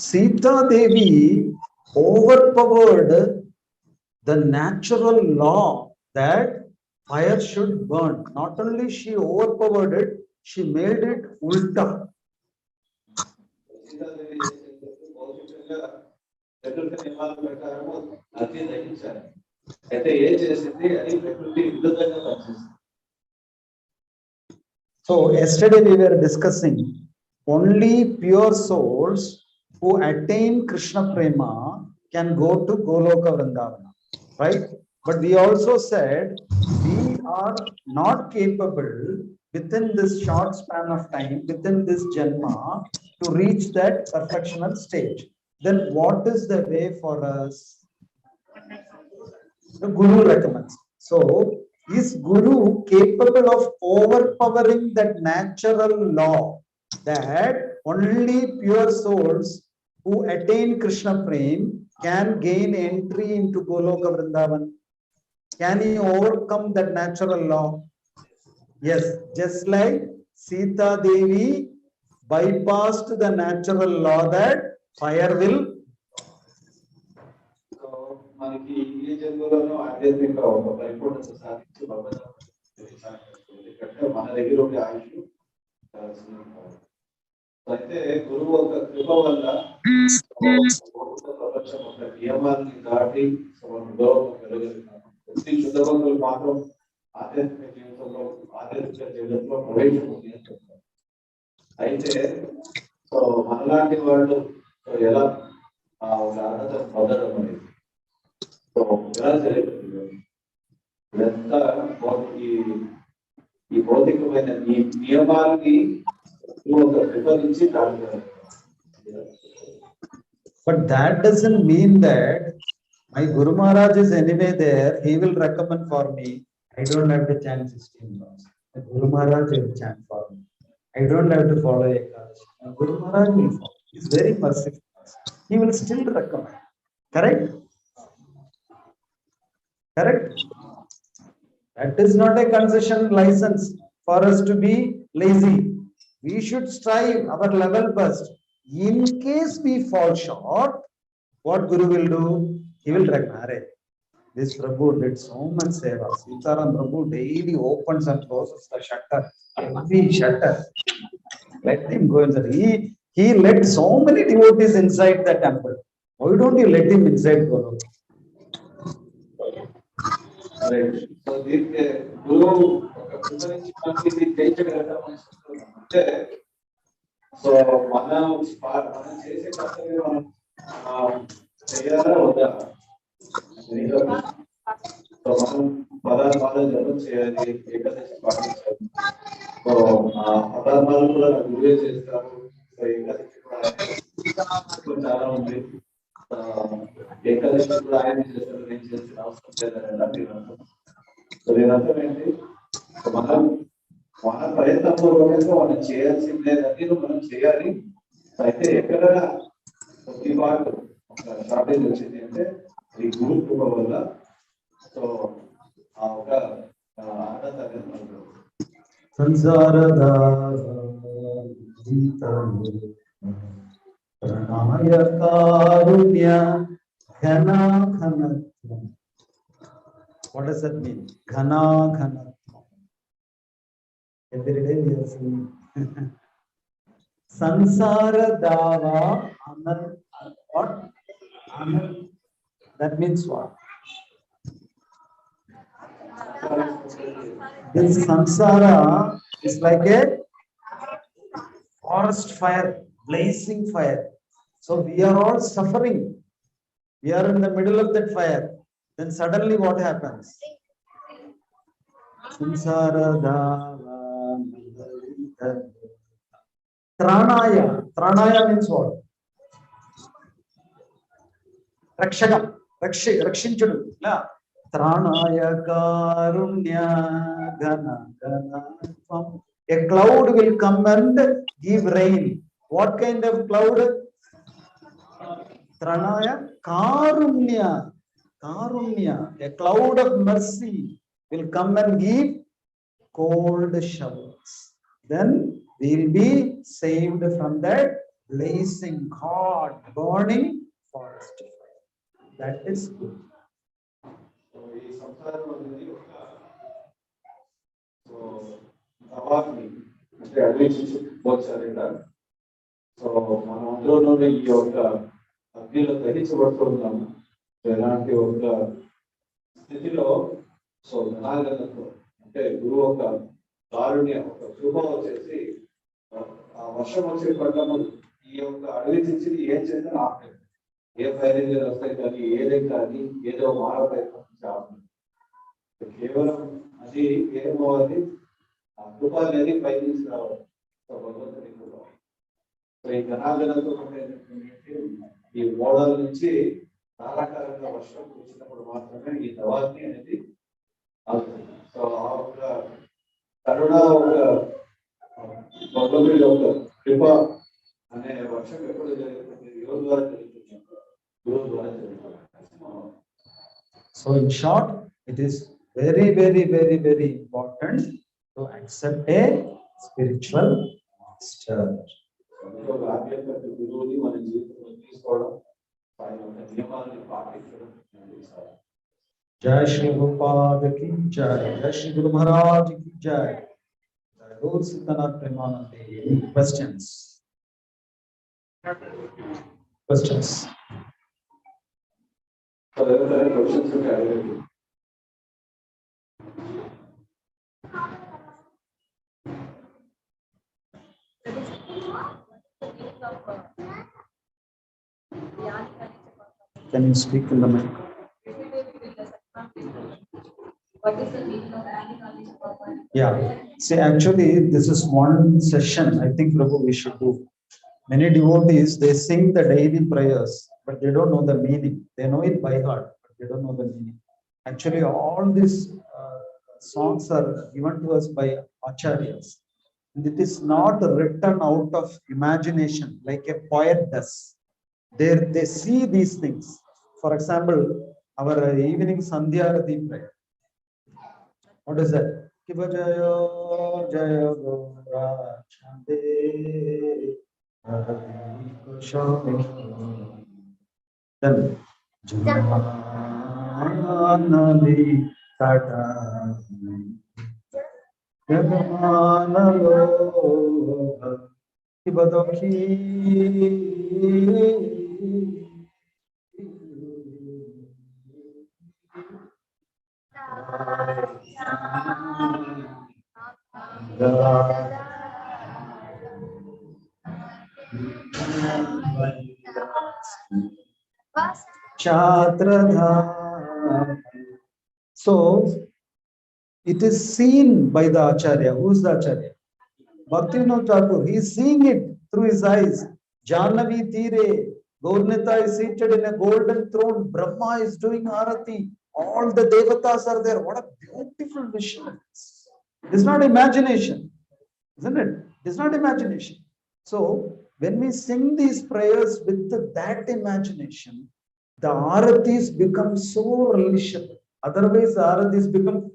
Sita Devi overpowered the natural law that fire should burn. Not only she overpowered it, she made it ulta. So yesterday we were discussing only pure souls who attain Krishna Prema can go to Goloka Vrindavana, right? But we also said we are not capable within this short span of time, within this Janma, to reach that perfectional stage. Then what is the way for us? The Guru recommends. So is Guru capable of overpowering that natural law that only pure souls who attain Krishna Prem can gain entry into Goloka Vrindavan? Can he overcome that natural law? Yes, just like Sita Devi bypassed the natural law that fire will. మనకి ఈ జన్మలోనూ ఆధ్యాత్మిక ఒక పరిపూర్ణత సాధించి మన దగ్గర ఉండే ఆయుష్ అయితే గురువు ఒక కృప వల్ల ప్రపంచం ఒక నియమాన్ని దాటి గౌరవం ప్రతి శుద్ధవంతులు మాత్రం ఆధ్యాత్మిక జీవితంలో ఆధ్యాత్మిక జీవితంలో ప్రవేశించింది. అయితే సో మనలాంటి వాళ్ళు ఎలా ఒక అర్హత పొందడం అనేది సో ఎలా జరుగుతుంది? ఎంత ఈ భౌతికమైన ఈ నియమాలని ఒక వివరించి కాదు. But that doesn't mean that my Guru Maharaj is anyway there, he will recommend for me. I don't have to chant 16 laws. My Guru Maharaj will chant for me. I don't have to follow a class. My Guru Maharaj will follow. He is very merciful. He will still recommend. Correct? Correct? That is not a concession license for us to be lazy. We should strive our level best. In case we fall short, what Guru will do? He will recommend. This Prabhu did so much seva. Sitaram Prabhu daily opens and closes the shutter. Every shutter. Let him go inside. He let so many devotees inside the temple. Why don't you let him inside Guru? Right. So this Guru so మనం చేసే కర్తవ్యం మనం చేయాలా వద్దా? So మనం పదార్థాలు జపం చేయాలి, ఏకాదశి పాటించాలి. సో ఆ పదార్థాలు కూడా గురువే చేస్తారు. సో ఏకాదశి కూడా చాలా ఉంది. ఏకాదశి కూడా ఆయన చేస్తారు, నేను చేసిన అవసరం లేదని అర్థం. సో దీని అర్థం ఏంటి? మనం మన ప్రయత్నపూర్వకంగా మనం చేయాల్సిందేదని మనం చేయాలి. అయితే ఎక్కడైనా కొద్ది పాటు షార్టేజ్ వచ్చింది అంటే ఈ గురు కృప వల్ల సో ఆ ఒక ఆనంద What does that mean? Ghana. Every day we are singing. Sansara Dava Anand. What? Anand. That means what? This samsara is like a forest fire, blazing fire. So we are all suffering. We are in the middle of that fire. Then suddenly what happens? Samsara Dava. Tranaya. Tranaya means what? Rakshagam, Rakshinchudu. Tranaya Karunya Gana Gana. A cloud will come and give rain. What kind of cloud? Tranaya Karunya. Karunya. A cloud of mercy will come and give cold showers. Then we will be saved from that blazing hot burning forest fire. That is good. ఈ సంసారం అనేది ఒక అవాగ్ని అంటే అడవి పోల్చారంట. So మనం అందులో ఈ యొక్క అగ్నిలో దహించబడుతున్నాము. ఎలాంటి ఒక స్థితిలో సో జనాగరణతో అంటే గురువు ఒక కారుణ్య ఒక కృప వచ్చేసి ఆ వర్షం వచ్చే పడ్డము ఈ యొక్క అడవి నుంచి ఏం చేసినా ఆపలేదు. ఏ ఫైర్ ఇంజిన్ వస్తాయి కానీ ఏదే కానీ ఏదో మానవ ప్రయత్నం ఆపలేదు. కేవలం అది ఏమో అది ఆ కృప అనేది పై నుంచి రావాలి. సో భగవంతుని కృప. సో ఈ జనాగరణతో ఈ ఓడల నుంచి ధారాకారంగా వర్షం వచ్చినప్పుడు మాత్రమే ఈ దవాగ్ని అనేది అవుతుంది. సో ఆ ఒక కరుణ ఒక భగవంతుడి యొక్క కృప అనే వర్షం ఎప్పుడు జరుగుతుంది? యోగ ద్వారా జరుగుతుంది, గురువు ద్వారా జరుగుతుంది. So in short, it is very, very, very, very important to accept a spiritual master. గురువుని మన జీవితంలో తీసుకోవడం, ఆయన నియమాలను పాటించడం. Jai Shri Gopal ki Jai, Jai Shri Guru Maharaj ki Jai. Lord Siddhanath Premanande. Any questions? Questions? Questions Can you speak in the mic? What is the meaning of knowledge purpose? Yeah. See, actually, this is one session I think, Prabhu, we should do. Many devotees, they sing the daily prayers, but they don't know the meaning. They know it by heart, but they don't know the meaning. Actually, all these songs are given to us by acharyas. And it is not written out of imagination like a poet does. They see these things. For example, our evening Sandhya Arati prayer. What is that? Kiva Jaya Jaya Gora Chande Hari Kushami. Then Jananadi Tata Jaganalo Kibadokhi So it is seen by the Acharya. Who is the Acharya? Bhaktivinoda Thakur. He is seeing it through his eyes. Jahnavi Tire. Gaurnita is seated in a golden throne. Brahma is doing Arati. All the devatas are there. What a beautiful vision it is. It is not imagination, isn't it? It is not imagination. So when we sing these prayers with that imagination, the Aratis become so relishable. Otherwise, the Aratis become.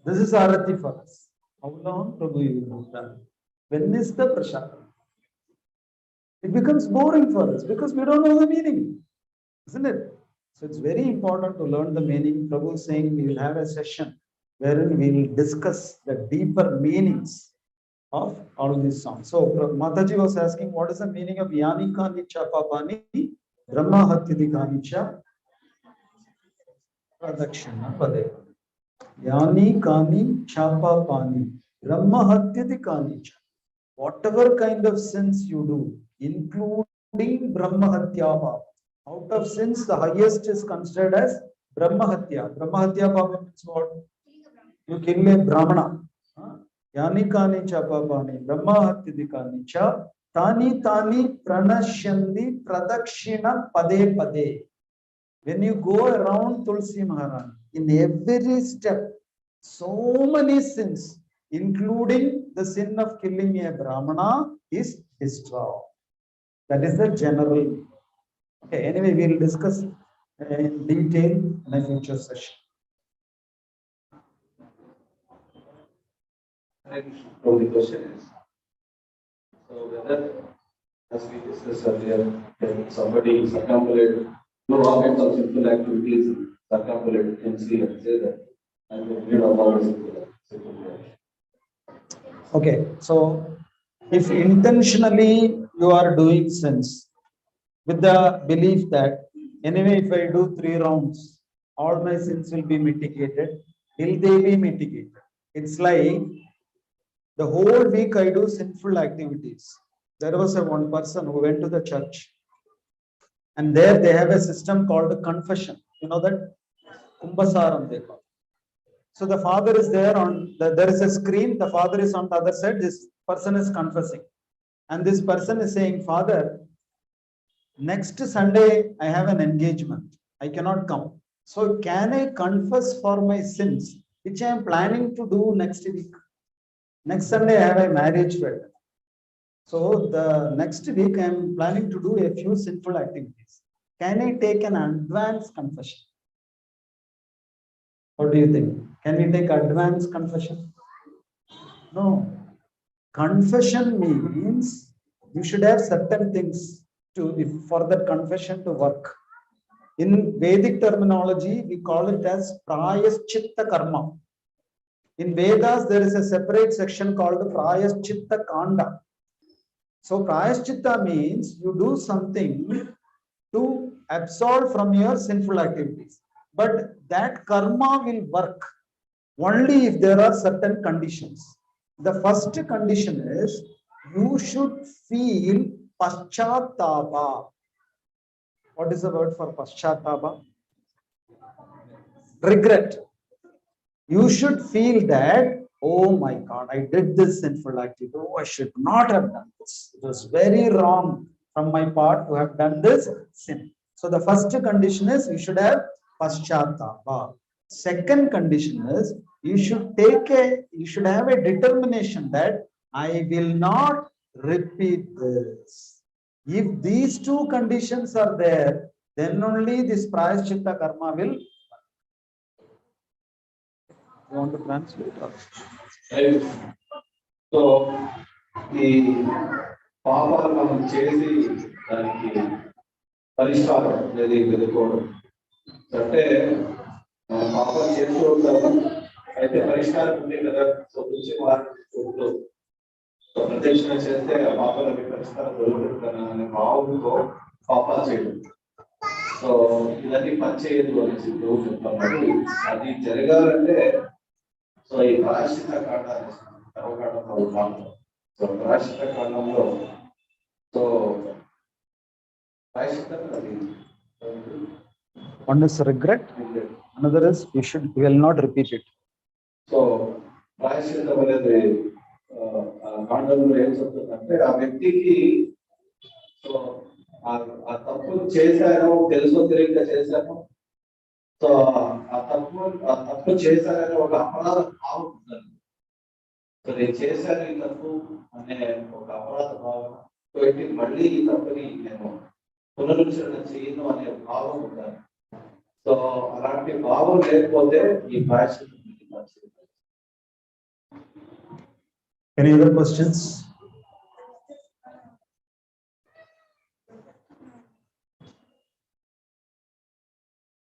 This is Arati for us. How long, Prabhu, you will do that? When is the prasad? It becomes boring for us because we don't know the meaning, isn't it? So it's very important to learn the meaning. Prabhu is saying we will have a session wherein we will discuss the deeper meanings of all these songs. So Mataji was asking, what is the meaning of Yani Kani Cha Papani Brahma Hatyadi Kani Cha Pradakshina Pade. Yani Kani Cha Papani Brahma Hatyadi Kani Cha. Whatever kind of sins you do, including Brahma Hatya Papa. Out of sins, the highest is considered as Brahma Hatya. Brahma Hatya Papa means what? You kill a Brahmana. Yani kani cha papani brahmahatyadikani cha tani tani pranashyandi pradakshina pade pade. When you go around Tulsi Maharani, in every step, so many sins, including the sin of killing a Brahmana, is destroyed. That is the general. Okay, anyway, we will discuss in detail in a future session. So the question is, so whether, as we discussed earlier, when somebody circumambulate, do all kinds of simple activities, circumambulate can see and say that, and we read about the simple action. Okay, so if intentionally you are doing sins with the belief that anyway, if I do 3 rounds, all my sins will be mitigated, will they be mitigated? It's like the whole week I do sinful activities. There was one person who went to the church, and there they have a system called confession. You know that? Kumbhasaram they call. So the father is there there is a screen, the father is on the other side, this person is confessing. And this person is saying, Father, next Sunday I have an engagement. I cannot come. So can I confess for my sins, which I am planning to do next week? Next Sunday I have a marriage wedding. So the next week I am planning to do a few sinful activities. Can I take an advance confession? What do you think? Can we take advance confession? No. Confession means you should have certain things for that confession to work. In Vedic terminology, we call it as prayaschitta karma. In Vedas, there is a separate section called prayaschitta kanda. So prayaschitta means you do something to absolve from your sinful activities. But that karma will work only if there are certain conditions. The first condition is you should feel paschatapa. What is the word for paschatapa? Regret. You should feel that, oh my God, I did this sinful activity. Oh, I should not have done this. It was very wrong from my part to have done this sin. So the first condition is you should have paschatapa. Second condition is you should have a determination that I will not repeat this. If these two conditions are there, then only this prayaschitta karma will. You want to translate? Right. So the పాపాలు మనం చేసి దానికి పరిష్కారం అనేది వెతుక్కోవడం అంటే పాపం చేస్తూ ఉంటాము అయితే పరిష్కారం ఉంది కదా సో వచ్చే వారితో ప్రదక్షిణ చేస్తే ఆ పాపాలకి పరిష్కారం దొరుకుతుందా అనే భావంతో పాపాలు చేయడం సో ఇవన్నీ పని చేయదు అనేసి దేవుడు చెప్తున్నారు అది జరగాలంటే సో ఈ ప్రాయశ్చిత్త కాండాన్ని కర్మకాండంలో భాగం సో ప్రాయశ్చిత్త కాండంలో సో ప్రాయశ్చిత్తం అది one is regret, another is you will not repeat it. So ప్రాయశ్చిత్తం అనేది కాండంలో ఏం చెప్తుందంటే ఆ వ్యక్తికి సో ఆ తప్పు చేశాను తెలుసో తెలియక చేశాను సో ఆ తప్పు చేశానని ఒక అపరాధ భావం ఉంటుంది సో నేను చేశాను ఈ తప్పు అనే ఒక అపరాధ భావన పెట్టి మళ్ళీ ఈ తప్పుని నేను పునరుద్ధరణ చేయను అనే భావం ఉండాలి సో అలాంటి భావం లేకపోతే ఈ ప్రాయశ్చిత్తం Any other questions?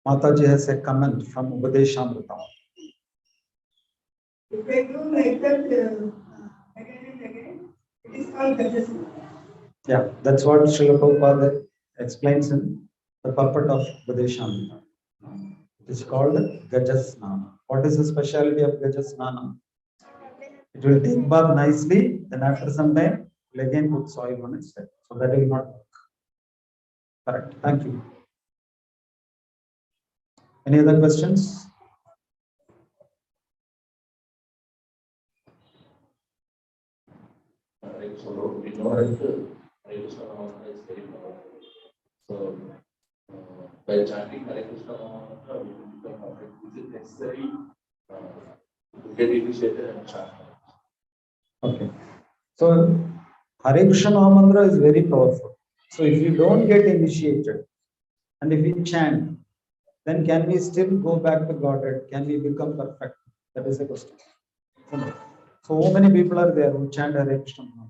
Mataji has a comment from Upadeshamrita. If they do like that again and again, it is called Gajasana. Yeah, that's what Srila Prabhupada explains in the purport of Upadeshamrita. It is called Gajasnana. What is the speciality of Gajasnana? It will take bath nicely, then after some time, will again put soil on its head. So that will not work. Correct. Thank you. Any other questions? Right, so we know that Hare Krishna Mahamantra is very powerful. So by chanting Hare Krishna Mahamantra, we will become perfect. Is it necessary to get initiated and chant? Okay. So Hare Krishna Mahamantra is very powerful. So if you don't get initiated and if we chant, then can we still go back to Godhead? Can we become perfect? That is the question. So many people are there who chant Hare Krishna Mahamantra.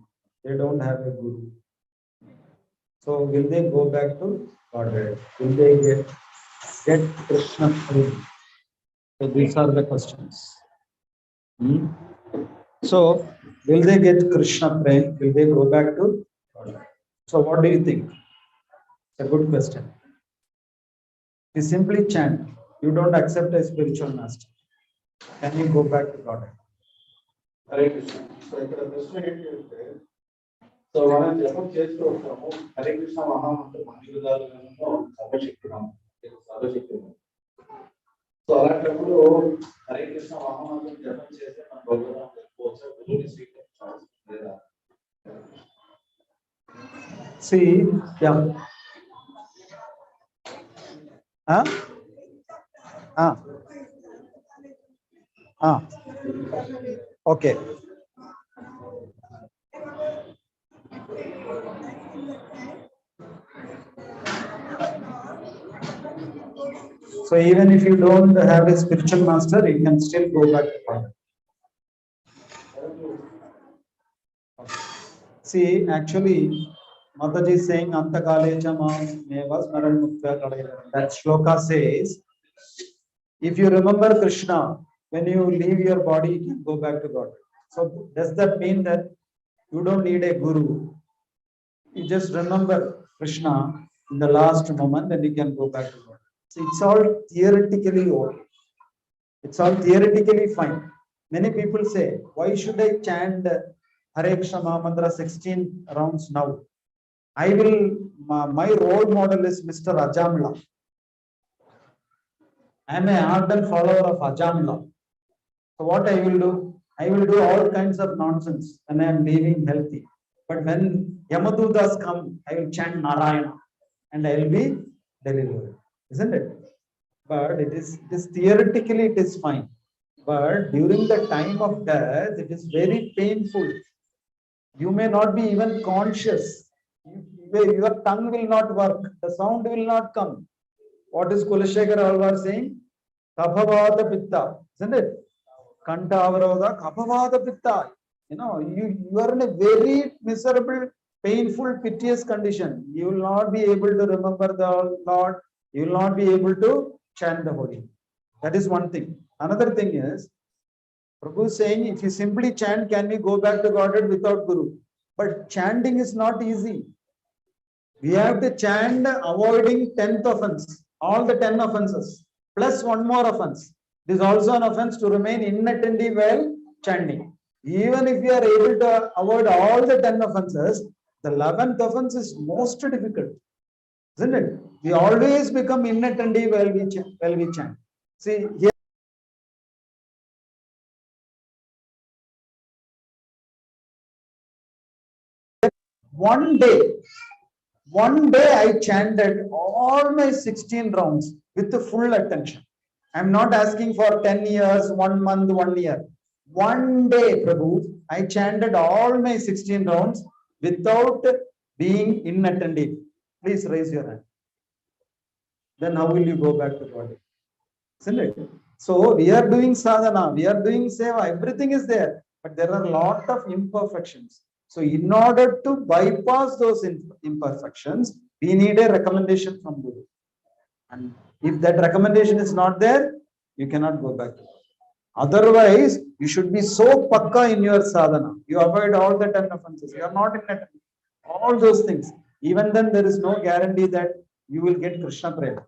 They don't have a guru. So will they go back to Godhead? Will they get Krishna free? So these are the questions. So will they get Krishna prem? Will they go back to Godhead? So what do you think? It's a good question. You simply chant. You don't accept a spiritual master. Can you go back to Godhead? Hare Krishna. So ఇక్కడ ప్రశ్న ఏంటి అంటే so మనం జపం చేస్తూ ఉంటాము హరే కృష్ణ మహామంత్రం అన్ని విధాలుగా సర్వశక్తి సో అలాంటప్పుడు హరే కృష్ణ మహామంత్రం జపం చేస్తే మనం భగవంతుడు వెళ్ళిపోవచ్చు గురువుని స్వీకరించాల్సి లేదా See, yeah. Okay. So even if you don't have a spiritual master, you can still go back to God. See, actually, Mataji is saying, Antakalecha Meva Smaran Mukta Kalaya. That shloka says, if you remember Krishna, when you leave your body, you can go back to God. So does that mean that you don't need a guru? You just remember Krishna in the last moment and you can go back to God. So it's all theoretically okay. It's all theoretically fine. Many people say, why should I chant Hare Krishna Mahamantra 16 rounds now? My role model is Mr. Ajamla. I am an ardent follower of Ajamla. So what I will do? I will do all kinds of nonsense when I am leaving healthy. But when Yamadutas come, I will chant Narayana and I will be delivered. Isn't it? But it is theoretically it is fine. But during the time of death, it is very painful. You may not be even conscious. Your tongue will not work. The sound will not come. What is Kulashekar Alvar saying? Kaphavada Pitta. Isn't it? Kanta Avaroda, Kaphavada Pitta. You know, you are in a very miserable, painful, piteous condition. You will not be able to remember the Lord. You will not be able to chant the holy. That is one thing. Another thing is, Prabhu is saying, if you simply chant, can we go back to Godhead without Guru? But chanting is not easy. We have to chant avoiding 10th offense, all the 10 offenses, plus one more offense. It is also an offense to remain inattentive while chanting. Even if you are able to avoid all the 10 offenses, the 11th offense is most difficult. Isn't it? We always become inattentive while we chant. See, here one day I chanted all my 16 rounds with the full attention. I'm not asking for 10 years, 1 month, 1 year. One day, Prabhu, I chanted all my 16 rounds without being inattentive. Please raise your hand. Then how will you go back to God? Isn't it? So we are doing sadhana, we are doing seva, everything is there, but there are a lot of imperfections. So in order to bypass those imperfections, we need a recommendation from Guru. And if that recommendation is not there, you cannot go back to God. Otherwise, you should be so pakka in your sadhana. You avoid all the 10 offenses. You are not in it. All those things. Even then, there is no guarantee that you will get Krishna prema.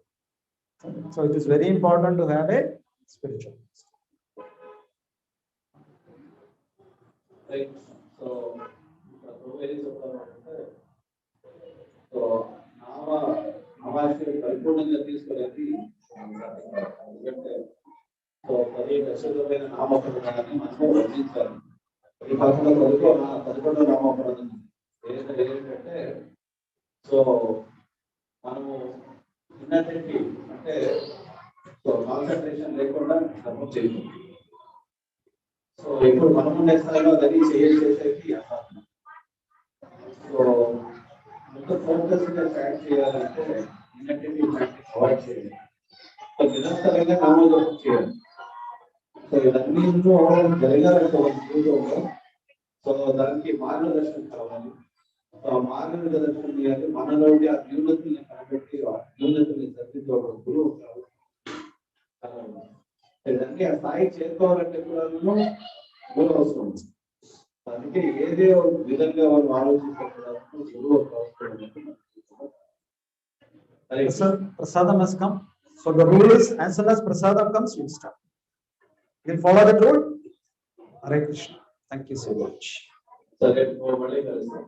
So it is very important to have a spiritual. Right. So నామానికి పరిపూర్ణంగా తీసుకునేది ఎందుకంటే so 10 లక్షలమైన నామకరణాన్ని మనం వర్ణించాలి ఈ కాకుండా పదకొండో నామకరణం ఏంటంటే, సో మనము ఇన్నర్టీ అంటే సో కాన్సన్ట్రేషన్ లేకుండా ధర్మం చేయదు. సో ఇప్పుడు మనం ఉండే స్థాయిలో అది చేసేకి అసాధ్యం. సో అంత ఫోకస్ గా స్టార్ట్ చేయాలంటే ఇన్నర్టీ ప్రాక్టీస్ అవాయిడ్ చేయాలి. సో నిరంతరంగా నామోదం చేయాలి. సో ఇవన్నీ జరగాలంటే ఒక జీవితంలో సో దానికి మార్గదర్శనం కావాలి. సో ఆ మార్గదర్శనం చేయాలి. మనలోని ఆ న్యూనతని కనిపెట్టి ఆ న్యూనతని సరిదిద్దుకోవడం గురువు కావాలి. ఇవన్నీ ఆ స్థాయి చేరుకోవాలంటే కూడా గురువు అవసరం. అందుకే ఏదే విధంగా వాళ్ళు ఆలోచించడానికి గురువు అవసరం. Sir, prasadam has come. So the rule is, as soon as prasadam comes, we'll start. We'll follow that rule. Hare Krishna. Thank you so much. సరే, మళ్ళీ కలుస్తాం.